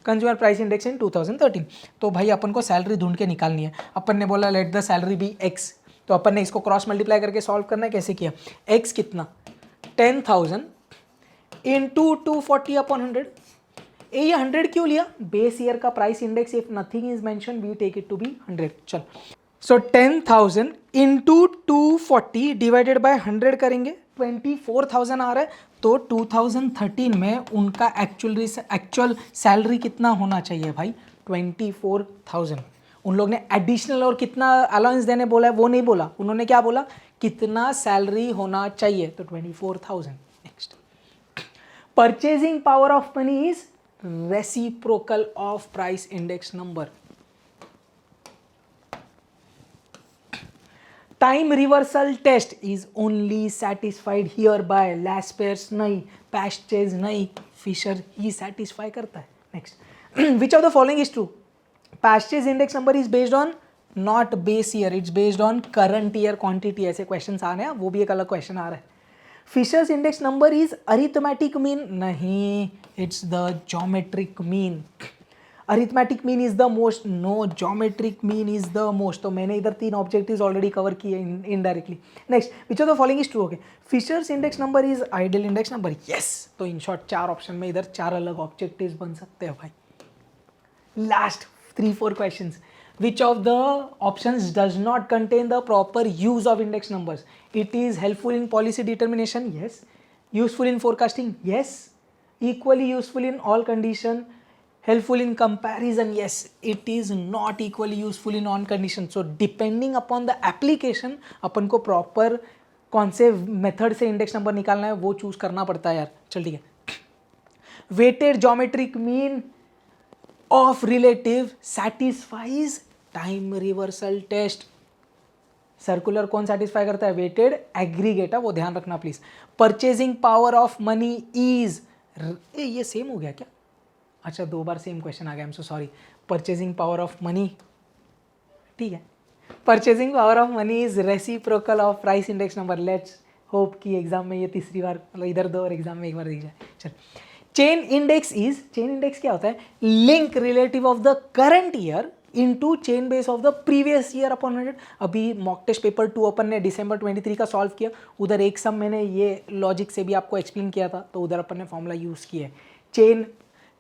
consumer price index in 2013, तो भाई अपन को सैलरी ढूंढ के निकालनी है। अपन ने बोला let the salary be X, तो अपन ने इसको क्रॉस मल्टीप्लाई करके सॉल्व करना है। कैसे किया, x कितना 10,000 इंटू 240 अपॉन 100, ये 100 क्यों लिया, बेस ईयर का price index if nothing is mention we take it to be 100। चल, सो 10,000 इंटू 240 डिवाइडेड बाय 100 करेंगे 24,000 आ रहा है, तो 2013 में उनका एक्चुअल सैलरी कितना होना चाहिए भाई 24,000। उन लोग ने एडिशनल और कितना अलाउंस देने बोला है वो नहीं बोला, उन्होंने क्या बोला कितना सैलरी होना चाहिए, तो 24,000। Next, purchasing power of money is reciprocal of price index number. Time reversal test is only satisfied here by Laspeyres नहीं, पास्ट चेज नहीं, फिशर ही सेटिस्फाई करता है। Next, which of the following is true, Pastures index number is based on not base year, it's based on current year quantity, ऐसे question आ रहे हैं, वो भी एक अलग क्वेश्चन आ रहा है। Fisher's index number is arithmetic mean, नहीं, it's the geometric mean। Arithmetic mean is the most, no, geometric mean is the most. तो मैंने इधर 3 ऑब्जेक्टिव्स ऑलरेडी कवर किए indirectly. Next, which of the following is true. Okay, Fisher's index number is ideal index number. Yes. तो in short 4 option में इधर 4 अलग objectives बन सकते हैं भाई. Last 3-4 questions. Which of the options does not contain the proper use of index numbers? It is helpful in policy determination. Yes. Useful in forecasting. Yes. Equally useful in all condition. Helpful in comparison. Yes. It is not equally useful in all condition. So depending upon the application, अपन को proper कौन से method से index number निकालना है वो choose करना पड़ता है यार. चल ठीक है. Weighted geometric mean of relative satisfies time reversal test. Circular कौन सेटिस्फाई करता है? Weighted aggregate. वो ध्यान रखना please. Purchasing power of money is, ये सेम हो गया क्या? अच्छा 2 बार सेम क्वेश्चन आ गया. I am so sorry. Purchasing power of money, ठीक है. Purchasing power of money is reciprocal of price index number. Let's hope कि एग्जाम में ये तीसरी बार, मतलब इधर 2 और एग्जाम में 1 बार दिख जाए. चल. Chain index is, chain index क्या होता है? Link relative of the current year into chain base of the previous year upon 100. अभी मॉक टेस्ट पेपर 2 अपन ने दिसंबर 23 का सॉल्व किया. उधर एक सम मैंने ये लॉजिक से भी आपको एक्सप्लेन किया था, तो उधर अपन ने फॉर्मूला यूज किया है. Chain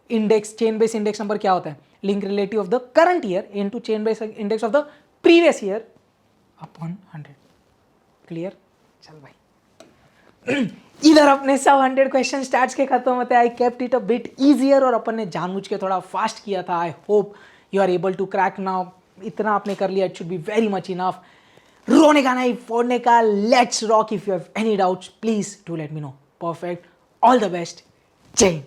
index, chain base index number क्या होता है? Link relative of the current year into chain base index of the previous year upon 100. Clear? चल भाई. इधर अपने सब 100 क्वेश्चन स्टार्ट्स के खत्म होते हैं. I kept it a bit easier और अपन ने जानबूझ के थोड़ा फास्ट किया था. I hope you are able to crack now. इतना आपने कर लिया, it should be very much enough. रोने का नहीं, फोड़ने का. Let's rock. If you have any doubts please do let me know. Perfect. All the best. जय हिंद.